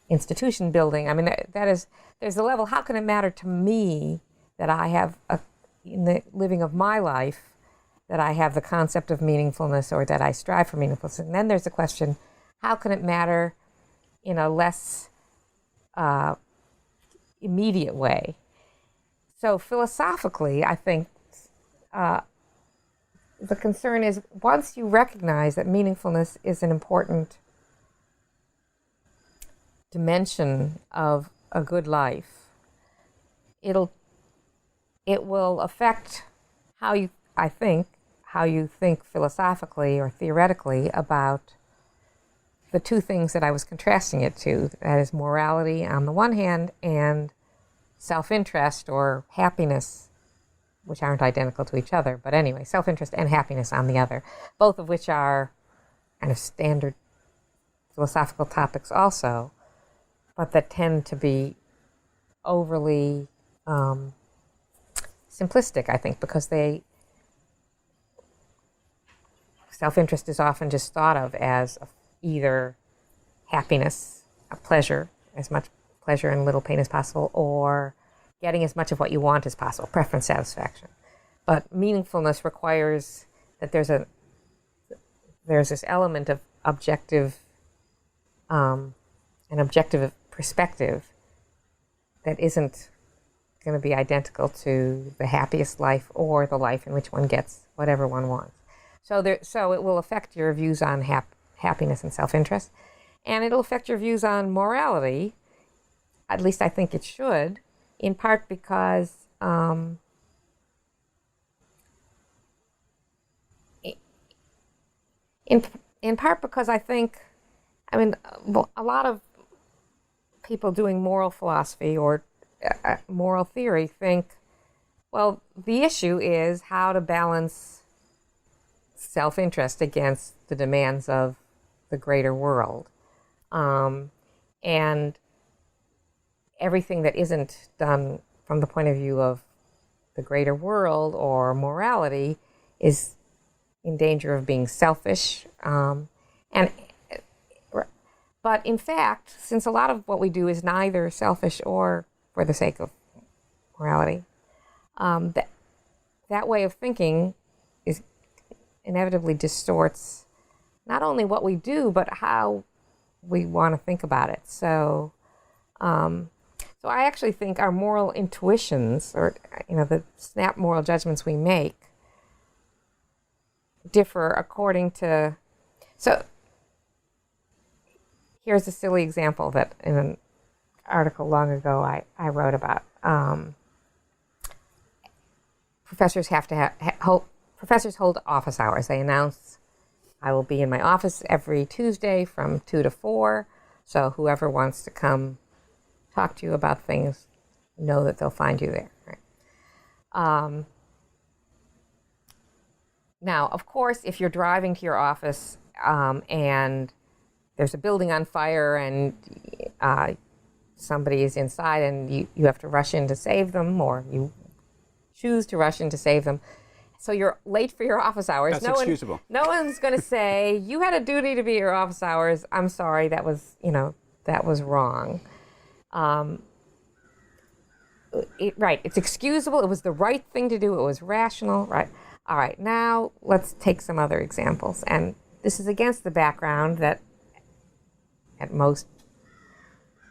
institution building. I mean, there's the level, how can it matter to me that I have, in the living of my life, that I have the concept of meaningfulness or that I strive for meaningfulness? And then there's the question, how can it matter in a less immediate way? So philosophically, I think the concern is once you recognize that meaningfulness is an important dimension of a good life, it will affect how you think philosophically or theoretically about the two things that I was contrasting it to, that is morality on the one hand and self-interest or happiness, which aren't identical to each other, but anyway, self-interest and happiness on the other, both of which are kind of standard philosophical topics also, but that tend to be overly simplistic, I think, because self-interest is often just thought of as either happiness, a pleasure, as much pleasure and little pain as possible, or getting as much of what you want as possible, preference, satisfaction. But meaningfulness requires that there's this element of an objective perspective that isn't going to be identical to the happiest life or the life in which one gets whatever one wants. So it will affect your views on happiness and self-interest, and it'll affect your views on morality. At least I think it should, in part because in part because I think, a lot of people doing moral philosophy or moral theory think, well, the issue is how to balance self-interest against the demands of the greater world. And everything that isn't done from the point of view of the greater world or morality is in danger of being selfish. But in fact, since a lot of what we do is neither selfish or for the sake of morality, that way of thinking is inevitably distorts not only what we do, but how we want to think about it. So So I actually think our moral intuitions, or the snap moral judgments we make, differ according to. So here's a silly example that in an article long ago I wrote about. Professors have to professors hold office hours. They announce, I will be in my office every Tuesday from 2 to 4. So whoever wants to come talk to you about things, know that they'll find you there. Right? Now, of course, if you're driving to your office and there's a building on fire and somebody is inside and you have to rush in to save them, or you choose to rush in to save them, so you're late for your office hours. That's excusable. No one's going to say, you had a duty to be at your office hours. I'm sorry, that was wrong. Right, it's excusable. It was the right thing to do. It was rational. Right. All right, now let's take some other examples. And this is against the background that at most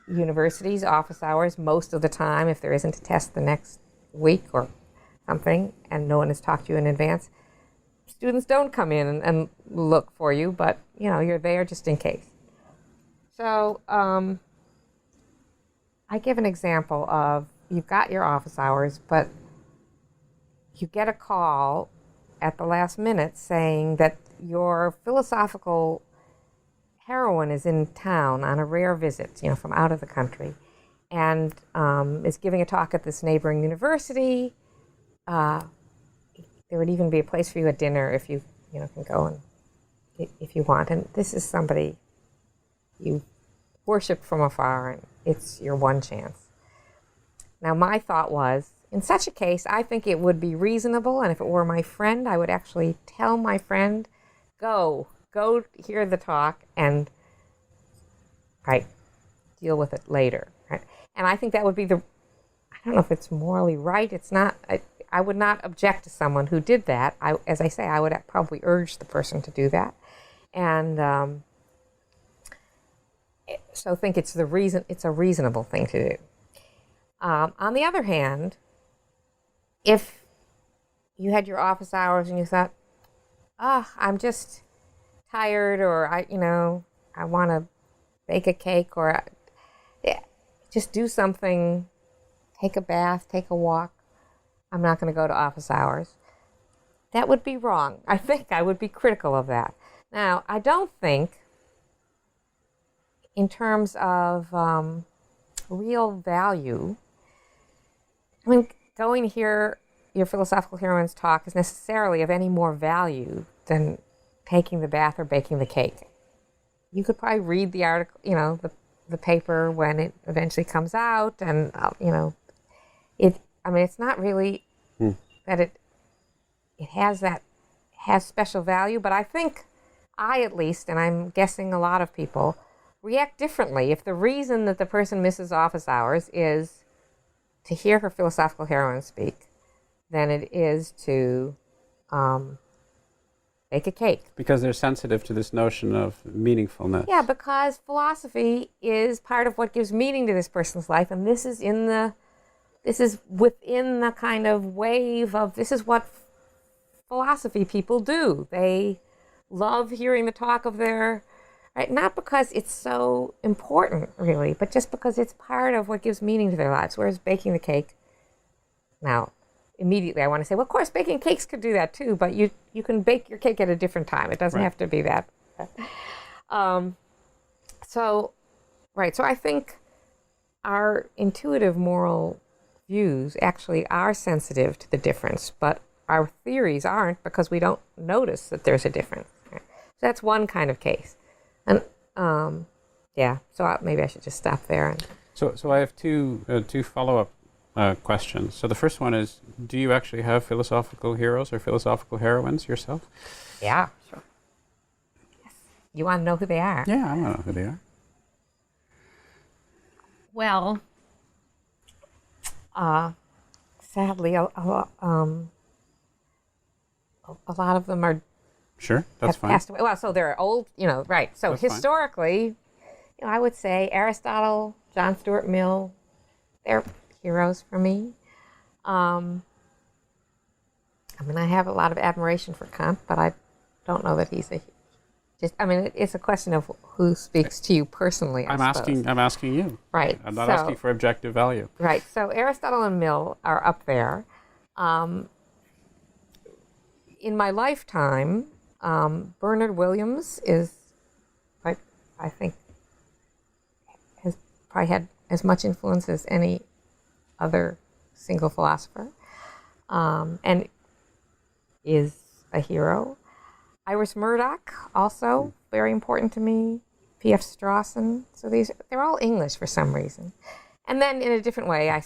universities, office hours, most of the time, if there isn't a test the next week or something, and no one has talked to you in advance, students don't come in and look for you, but you're there just in case. So I give an example of, you've got your office hours, but you get a call at the last minute saying that your philosophical heroine is in town on a rare visit, from out of the country, and is giving a talk at this neighboring university. There would even be a place for you at dinner if you can go and if you want. And this is somebody you worship from afar, and it's your one chance. Now, my thought was, in such a case, I think it would be reasonable, and if it were my friend, I would actually tell my friend, go hear the talk and deal with it later. Right? And I think that would be I don't know if it's morally right. It's not. I would not object to someone who did that. As I say, I would probably urge the person to do that, and so think it's a reasonable thing to do. On the other hand, if you had your office hours and you thought, I'm just tired, or I want to bake a cake, or just do something, take a bath, take a walk, I'm not going to go to office hours, that would be wrong. I think I would be critical of that. Now, I don't think, in terms of real value, going to hear your philosophical heroine's talk is necessarily of any more value than taking the bath or baking the cake. You could probably read the article, the paper when it eventually comes out, and it's not really that it has special value, but I think at least, and I'm guessing a lot of people, react differently if the reason that the person misses office hours is to hear her philosophical heroine speak than it is to bake a cake. Because they're sensitive to this notion of meaningfulness. Yeah, because philosophy is part of what gives meaning to this person's life, and this is within the kind of wave of, this is what philosophy people do. They love hearing the talk of their, right? Not because it's so important, really, but just because it's part of what gives meaning to their lives. Whereas baking the cake, now, immediately I want to say, well, of course, baking cakes could do that too, but you can bake your cake at a different time. It doesn't have to be that. So I think our intuitive moral views actually are sensitive to the difference, but our theories aren't, because we don't notice that there's a difference. So that's one kind of case. And so maybe I should just stop there. So I have two follow-up questions. So the first one is, do you actually have philosophical heroes or philosophical heroines yourself? Yeah, sure. Yes. You want to know who they are? Yeah, I want to know who they are. Well, sadly, a lot of them are. Sure, that's fine. Passed away. Well, so they're old, right. So that's historically, I would say Aristotle, John Stuart Mill, they're heroes for me. I have a lot of admiration for Kant, but I don't know that he's it's a question of who speaks to you personally, I suppose. I'm asking you. Right. I'm not asking for objective value. Right. So Aristotle and Mill are up there. In my lifetime, Bernard Williams I think, has probably had as much influence as any other single philosopher, and is a hero. Iris Murdoch, also very important to me. P.F. Strawson. So they're all English for some reason. And then in a different way, I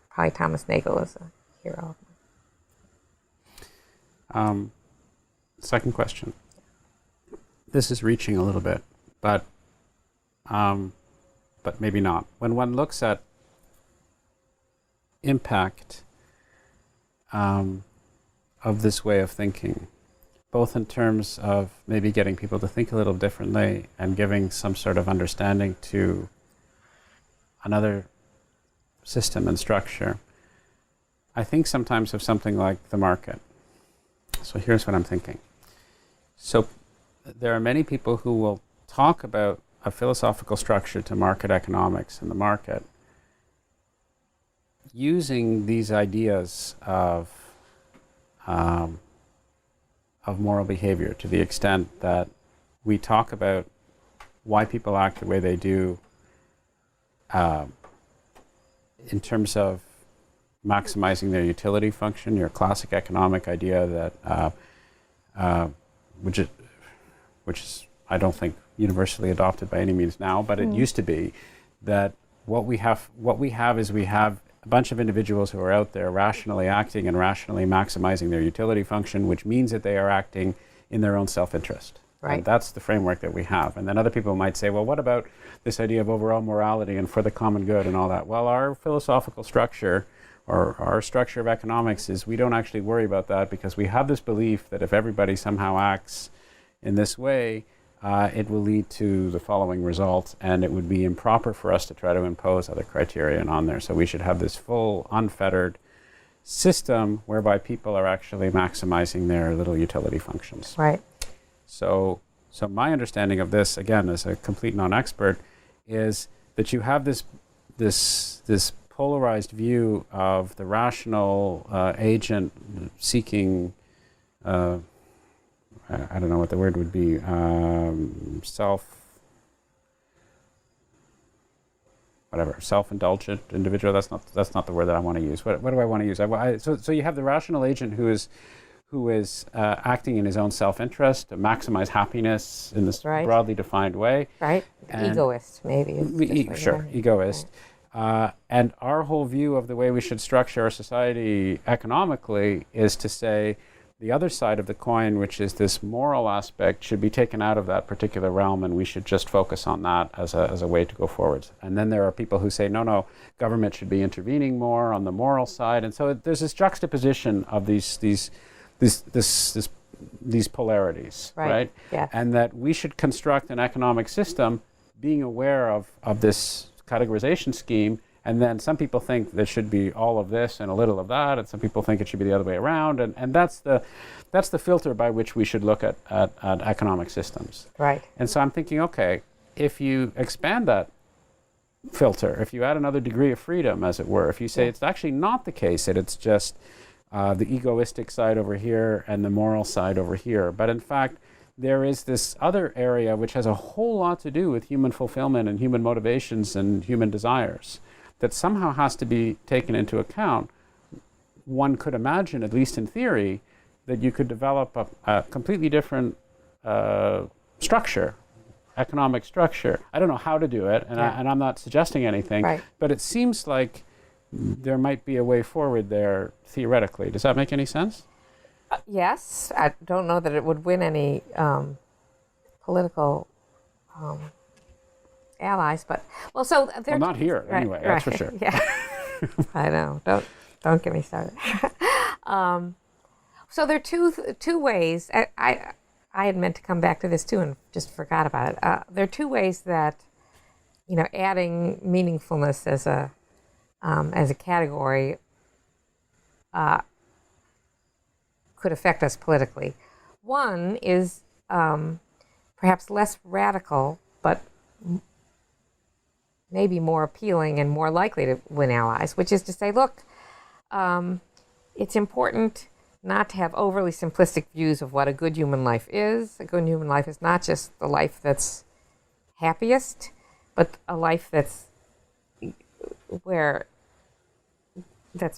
probably Thomas Nagel is a hero. Second question. This is reaching a little bit, but maybe not. When one looks at impact of this way of thinking, both in terms of maybe getting people to think a little differently and giving some sort of understanding to another system and structure, I think sometimes of something like the market. So here's what I'm thinking. So there are many people who will talk about a philosophical structure to market economics and the market using these ideas of moral behavior, to the extent that we talk about why people act the way they do in terms of maximizing their utility function, your classic economic idea that which is I don't think universally adopted by any means now, but it used to be that what we have is we have a bunch of individuals who are out there rationally acting and rationally maximizing their utility function, which means that they are acting in their own self-interest. Right. And that's the framework that we have. And then other people might say, well, what about this idea of overall morality and for the common good and all that? Well, our philosophical structure or our structure of economics is we don't actually worry about that, because we have this belief that if everybody somehow acts in this way, it will lead to the following result, and it would be improper for us to try to impose other criterion on there. So we should have this full, unfettered system whereby people are actually maximizing their little utility functions. Right. So my understanding of this, again, as a complete non-expert, is that you have this polarized view of the rational agent seeking I don't know what the word would be, self-indulgent individual. That's not the word that I want to use. What do I want to use? So you have the rational agent who is acting in his own self-interest to maximize happiness in this broadly defined way. Right. Egoist, maybe. Egoist. And our whole view of the way we should structure our society economically is to say, the other side of the coin, which is this moral aspect, should be taken out of that particular realm, and we should just focus on that as a way to go forward. And then there are people who say, no, government should be intervening more on the moral side. And so there's this juxtaposition of these polarities, right? Yeah. And that we should construct an economic system being aware of this categorization scheme. And then some people think there should be all of this and a little of that, and some people think it should be the other way around. And that's the filter by which we should look at economic systems. Right. And so I'm thinking, okay, if you expand that filter, if you add another degree of freedom, as it were, if you say it's actually not the case that it's just the egoistic side over here and the moral side over here, but in fact, there is this other area which has a whole lot to do with human fulfillment and human motivations and human desires, that somehow has to be taken into account. One could imagine, at least in theory, that you could develop a completely different structure, economic structure. I don't know how to do it, and I'm not suggesting anything, but it seems like there might be a way forward there theoretically. Does that make any sense? Yes. I don't know that it would win any political allies, but they're not here anyway. That's for sure. Yeah, I know. Don't get me started. So there are two ways. I had meant to come back to this too, and just forgot about it. There are two ways that adding meaningfulness as a as a category could affect us politically. One is perhaps less radical, but maybe more appealing and more likely to win allies, which is to say, look, it's important not to have overly simplistic views of what a good human life is. A good human life is not just the life that's happiest, but a life that's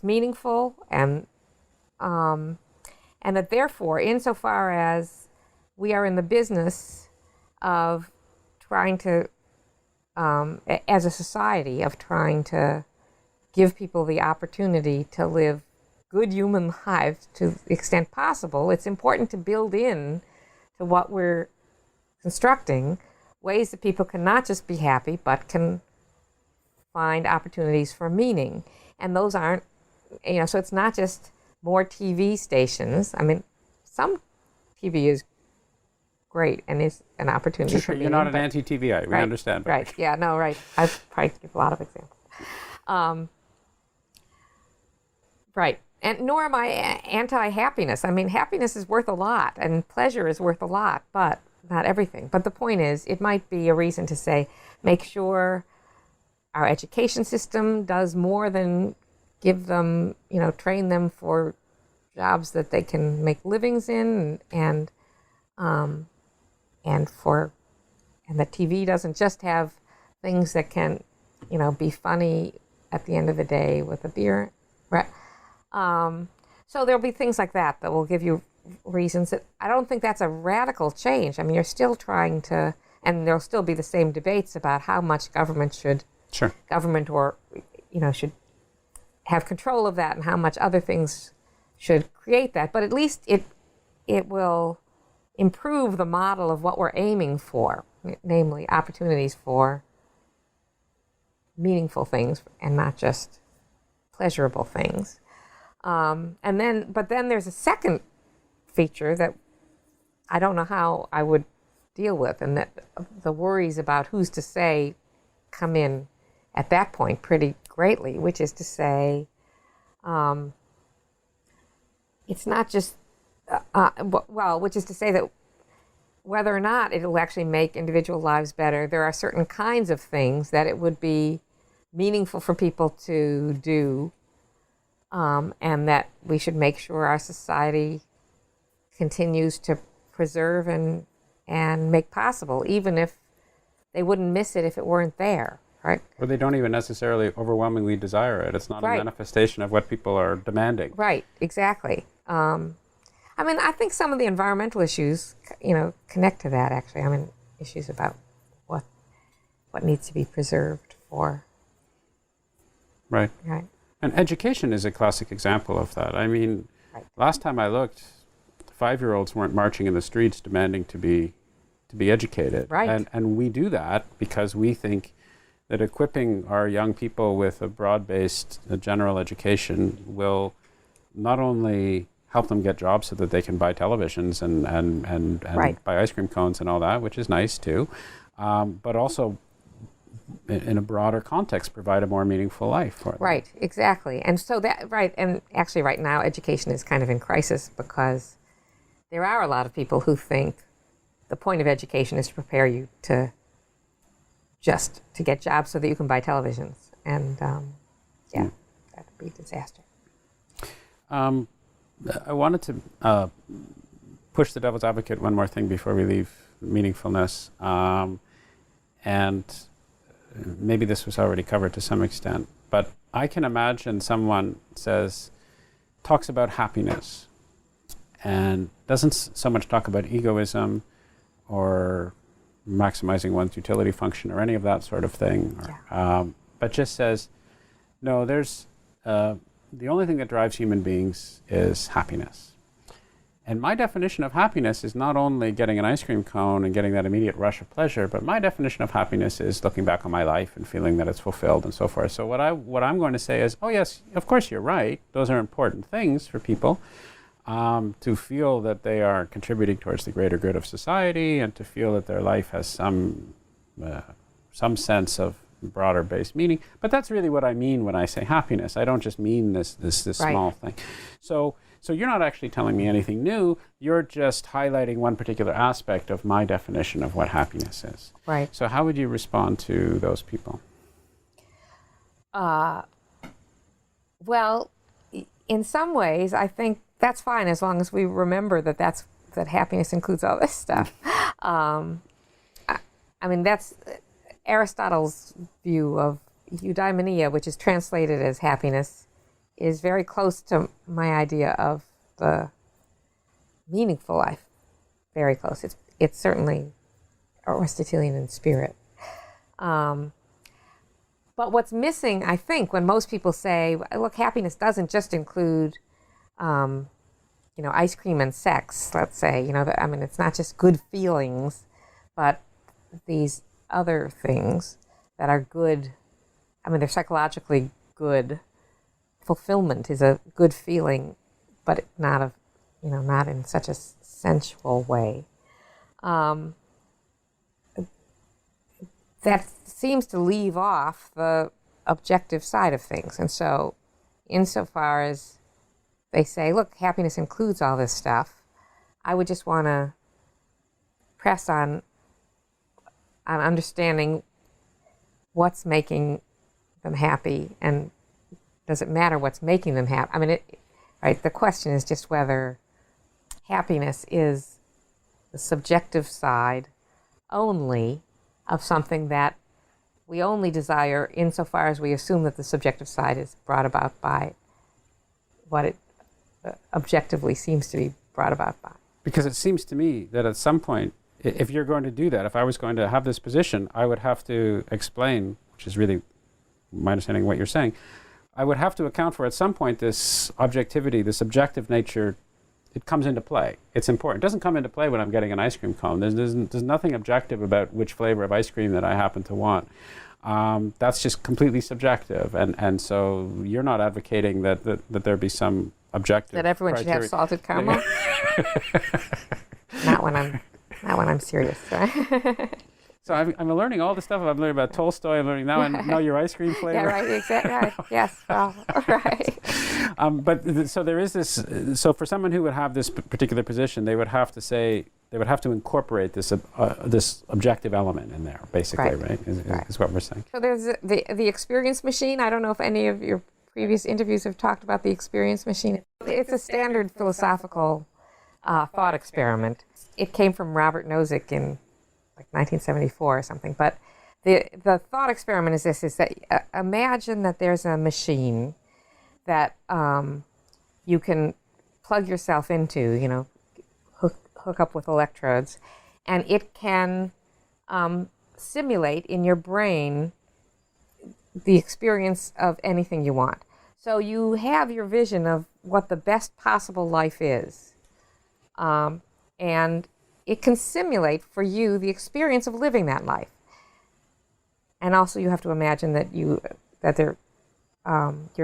meaningful, and that therefore, insofar as we are in the business of trying to, as a society, of trying to give people the opportunity to live good human lives to the extent possible, it's important to build in to what we're constructing ways that people can not just be happy, but can find opportunities for meaning. And those aren't, so it's not just more TV stations. I mean, some TV is great and is an opportunity for meaning. You're not an anti-TVI, we understand. Right, yeah, no, right. I've tried to give a lot of examples. Right. And nor am I anti-happiness. I mean, happiness is worth a lot, and pleasure is worth a lot, but not everything. But the point is, it might be a reason to say, make sure our education system does more than give them, train them for jobs that they can make livings in, and that TV doesn't just have things that can, be funny at the end of the day with a beer. Right. So there'll be things like that will give you reasons that I don't think that's a radical change. I mean, you're still trying to, and there'll still be the same debates about how much government should should have control of that and how much other things should create that. But at least it will improve the model of what we're aiming for, namely opportunities for meaningful things and not just pleasurable things. But then there's a second feature that I don't know how I would deal with, and that the worries about who's to say come in at that point pretty greatly, which is to say, it's not just, which is to say that whether or not it will actually make individual lives better, there are certain kinds of things that it would be meaningful for people to do, and that we should make sure our society continues to preserve and make possible, even if they wouldn't miss it if it weren't there, right? Or they don't even necessarily overwhelmingly desire it. It's not a manifestation of what people are demanding. Right, exactly. I mean, I think some of the environmental issues, connect to that, actually. I mean, issues about what needs to be preserved for. Right. Right. And education is a classic example of that. I mean, last time I looked, 5-year-olds weren't marching in the streets demanding to be educated. Right. And we do that because we think that equipping our young people with a broad-based general education will not only help them get jobs so that they can buy televisions and buy ice cream cones and all that, which is nice too, but also in a broader context provide a more meaningful life for them. Right, exactly. And so and actually right now education is kind of in crisis because there are a lot of people who think the point of education is to prepare you to get jobs so that you can buy televisions. And that would be a disaster. I wanted to push the devil's advocate one more thing before we leave meaningfulness. And maybe this was already covered to some extent, but I can imagine someone talks about happiness and doesn't so much talk about egoism or maximizing one's utility function or any of that sort of thing, but just says, no, there's the only thing that drives human beings is happiness. And my definition of happiness is not only getting an ice cream cone and getting that immediate rush of pleasure, but my definition of happiness is looking back on my life and feeling that it's fulfilled and so forth. So what I'm going to say is, oh yes, of course you're right. Those are important things for people to feel that they are contributing towards the greater good of society and to feel that their life has some sense of broader based meaning. But that's really what I mean when I say happiness. I don't just mean this Right. small thing. So you're not actually telling me anything new. You're just highlighting one particular aspect of my definition of what happiness is. Right. So how would you respond to those people? Well, in some ways, I think that's fine as long as we remember that happiness includes all this stuff. I mean, that's Aristotle's view of eudaimonia, which is translated as happiness, is very close to my idea of the meaningful life. Very close. It's certainly Aristotelian in spirit. But what's missing, I think, when most people say, look, happiness doesn't just include, ice cream and sex, let's say, it's not just good feelings, but these other things that are good. They're psychologically good. Fulfillment is a good feeling, but not in such a sensual way. That seems to leave off the objective side of things. And so, insofar as they say, look, happiness includes all this stuff, I would just want to press on understanding what's making them happy, and does it matter what's making them happy? Right? The question is just whether happiness is the subjective side only of something that we only desire insofar as we assume that the subjective side is brought about by what it objectively seems to be brought about by. Because it seems to me that at some point, if you're going to do that, if I was going to have this position, I would have to explain, which is really my understanding of what you're saying, I would have to account for at some point this objectivity, this objective nature. It comes into play. It's important. It doesn't come into play when I'm getting an ice cream cone. There's nothing objective about which flavor of ice cream that I happen to want. That's just completely subjective. And so you're not advocating that there be some objective that everyone criteria. should have salted caramel. Not when I'm serious. Right? So I'm learning all the stuff I'm learning about Tolstoy. I'm learning now. I know your ice cream flavor. Yeah, right. Exactly. Right. Yes. Well, right. So there is this. So for someone who would have this particular position, they would have to incorporate this objective element in there, basically, right? Is what we're saying. So there's the experience machine. I don't know if any of your previous interviews have talked about the experience machine. It's a standard philosophical thought experiment. It came from Robert Nozick in 1974 or something. But the thought experiment is this: is that imagine that there's a machine that you can plug yourself into, hook up with electrodes, and it can simulate in your brain the experience of anything you want. So you have your vision of what the best possible life is, and it can simulate for you the experience of living that life. And also, you have to imagine that you're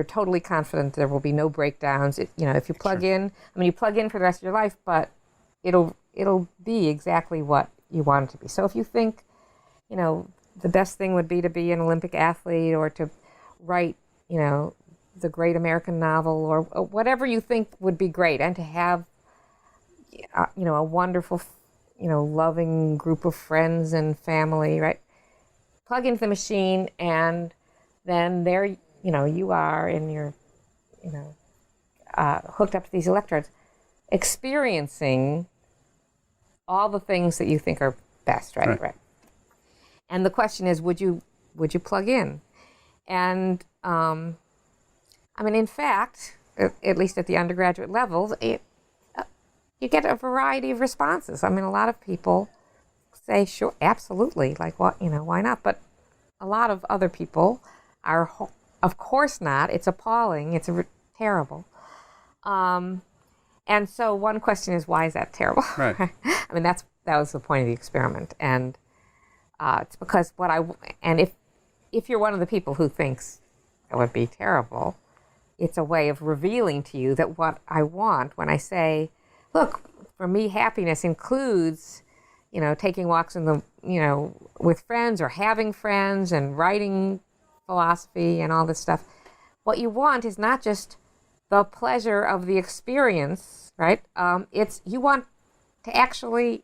totally confident there will be no breakdowns. If you plug in, you plug in for the rest of your life, but it'll be exactly what you want it to be. So if you think, the best thing would be to be an Olympic athlete, or to write, the great American novel, or whatever you think would be great, and to have, a wonderful, loving group of friends and family, right? Plug into the machine, and then there, you are in your, hooked up to these electrodes, experiencing all the things that you think are best, right? And the question is, would you plug in? And in fact, at least at the undergraduate levels, you get a variety of responses. A lot of people say, sure, absolutely, like what, why not? But a lot of other people are, of course not. It's appalling. It's terrible. And so one question is, why is that terrible? Right. That was the point of the experiment, and it's because if you're one of the people who thinks it would be terrible, it's a way of revealing to you that what I want when I say, look, for me, happiness includes, taking walks in the, with friends or having friends and writing philosophy and all this stuff, what you want is not just the pleasure of the experience, right? It's you want to actually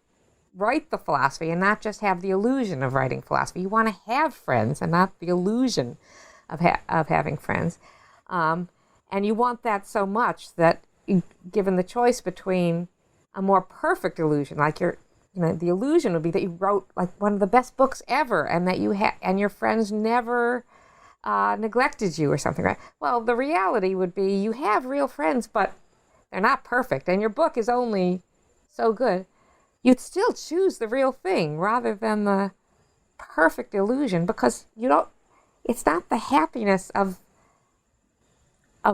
write the philosophy and not just have the illusion of writing philosophy. You want to have friends and not the illusion of having friends. And you want that so much that, given the choice between a more perfect illusion, like the illusion would be that you wrote like one of the best books ever, and that and your friends never neglected you or something, right? Well, the reality would be you have real friends, but they're not perfect, and your book is only so good. You'd still choose the real thing rather than the perfect illusion, because it's not the happiness of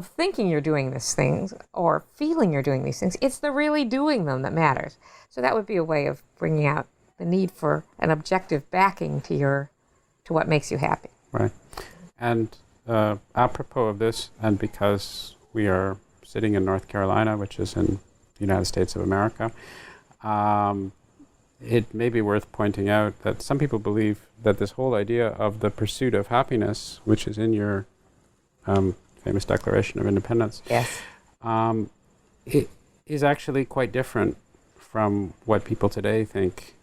thinking you're doing these things or feeling you're doing these things. It's the really doing them that matters. So that would be a way of bringing out the need for an objective backing to what makes you happy. Right. And apropos of this, and because we are sitting in North Carolina, which is in the United States of America, it may be worth pointing out that some people believe that this whole idea of the pursuit of happiness, which is in your famous Declaration of Independence, yes, it is actually quite different from what people today think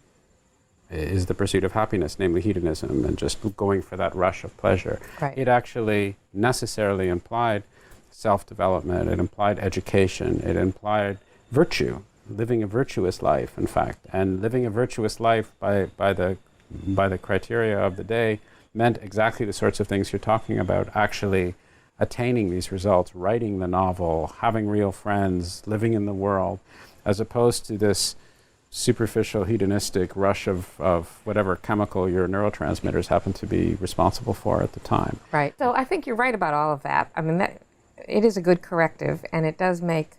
is the pursuit of happiness, namely hedonism and just going for that rush of pleasure. Right. It actually necessarily implied self-development, it implied education, it implied virtue, living a virtuous life, in fact. And living a virtuous life by the criteria of the day meant exactly the sorts of things you're talking about, actually attaining these results, writing the novel, having real friends, living in the world, as opposed to this superficial hedonistic rush of whatever chemical your neurotransmitters happen to be responsible for at the time. Right. So I think you're right about all of that. I mean, it is a good corrective, and it does make,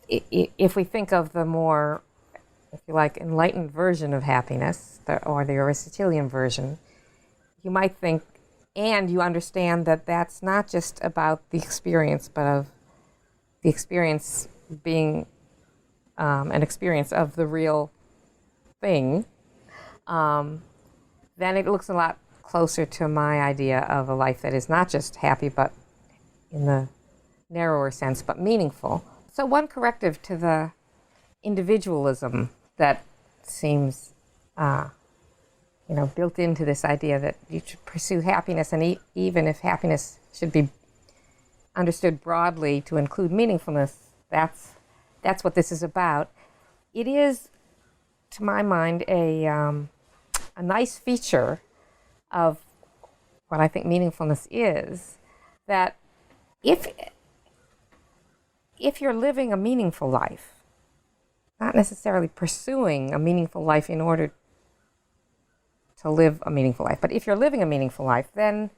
if we think of the more, if you like, enlightened version of happiness, or the Aristotelian version, you might think, and you understand that that's not just about the experience, but of the experience being an experience of the real thing, then it looks a lot closer to my idea of a life that is not just happy, but in the narrower sense, but meaningful. So one corrective to the individualism that seems built into this idea that you should pursue happiness, and even if happiness should be understood broadly to include meaningfulness, that's what this is about. It is, to my mind, a nice feature of what I think meaningfulness is, that if you're living a meaningful life, not necessarily pursuing a meaningful life in order to live a meaningful life, but if you're living a meaningful life, then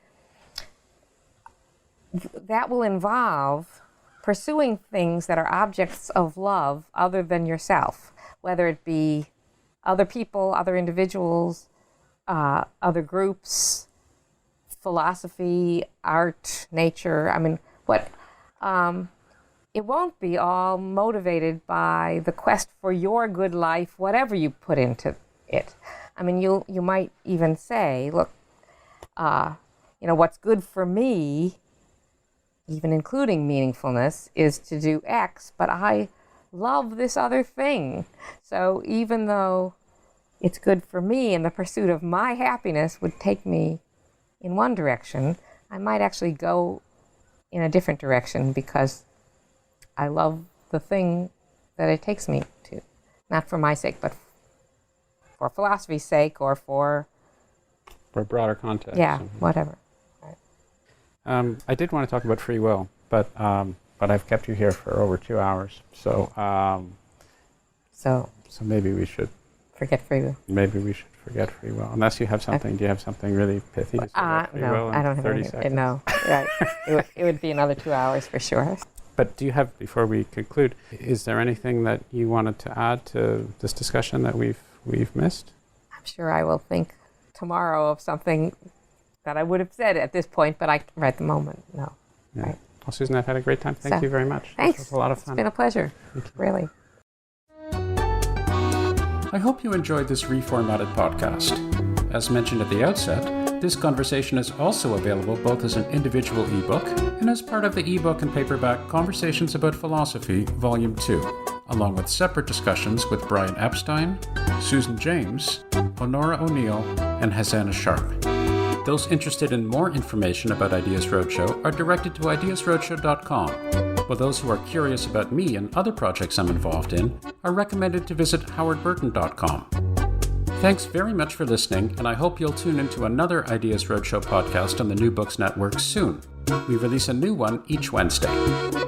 that will involve pursuing things that are objects of love other than yourself, whether it be other people, other individuals, other groups, philosophy, art, nature. I mean, it won't be all motivated by the quest for your good life, whatever you put into it. I mean, you might even say, look, what's good for me, even including meaningfulness, is to do X, but I love this other thing. So even though it's good for me and the pursuit of my happiness would take me in one direction, I might actually go in a different direction because I love the thing that it takes me to. Not for my sake, but for philosophy's sake, or for a broader context. Yeah, whatever. I did want to talk about free will, but I've kept you here for over 2 hours, so maybe we should forget free will. Maybe we should forget free will, unless you have something. Do you have something really pithy to say about free will? No, I don't have 30 anything. seconds? No, right. It would be another 2 hours for sure. But do you have, before we conclude, is there anything that you wanted to add to this discussion that we've missed? I'm sure I will think tomorrow of something that I would have said at this point, but right at the moment, no. Yeah. Right. Well, Susan, I've had a great time. Thank you very much. Thanks. This was a lot of fun. It's been a pleasure, really. I hope you enjoyed this reformatted podcast. As mentioned at the outset, this conversation is also available both as an individual ebook and as part of the ebook and paperback Conversations About Philosophy, Volume 2, along with separate discussions with Brian Epstein, Susan James, Honora O'Neill, and Hosanna Sharp. Those interested in more information about Ideas Roadshow are directed to ideasroadshow.com, while those who are curious about me and other projects I'm involved in are recommended to visit howardburton.com. Thanks very much for listening, and I hope you'll tune into another Ideas Roadshow podcast on the New Books Network soon. We release a new one each Wednesday.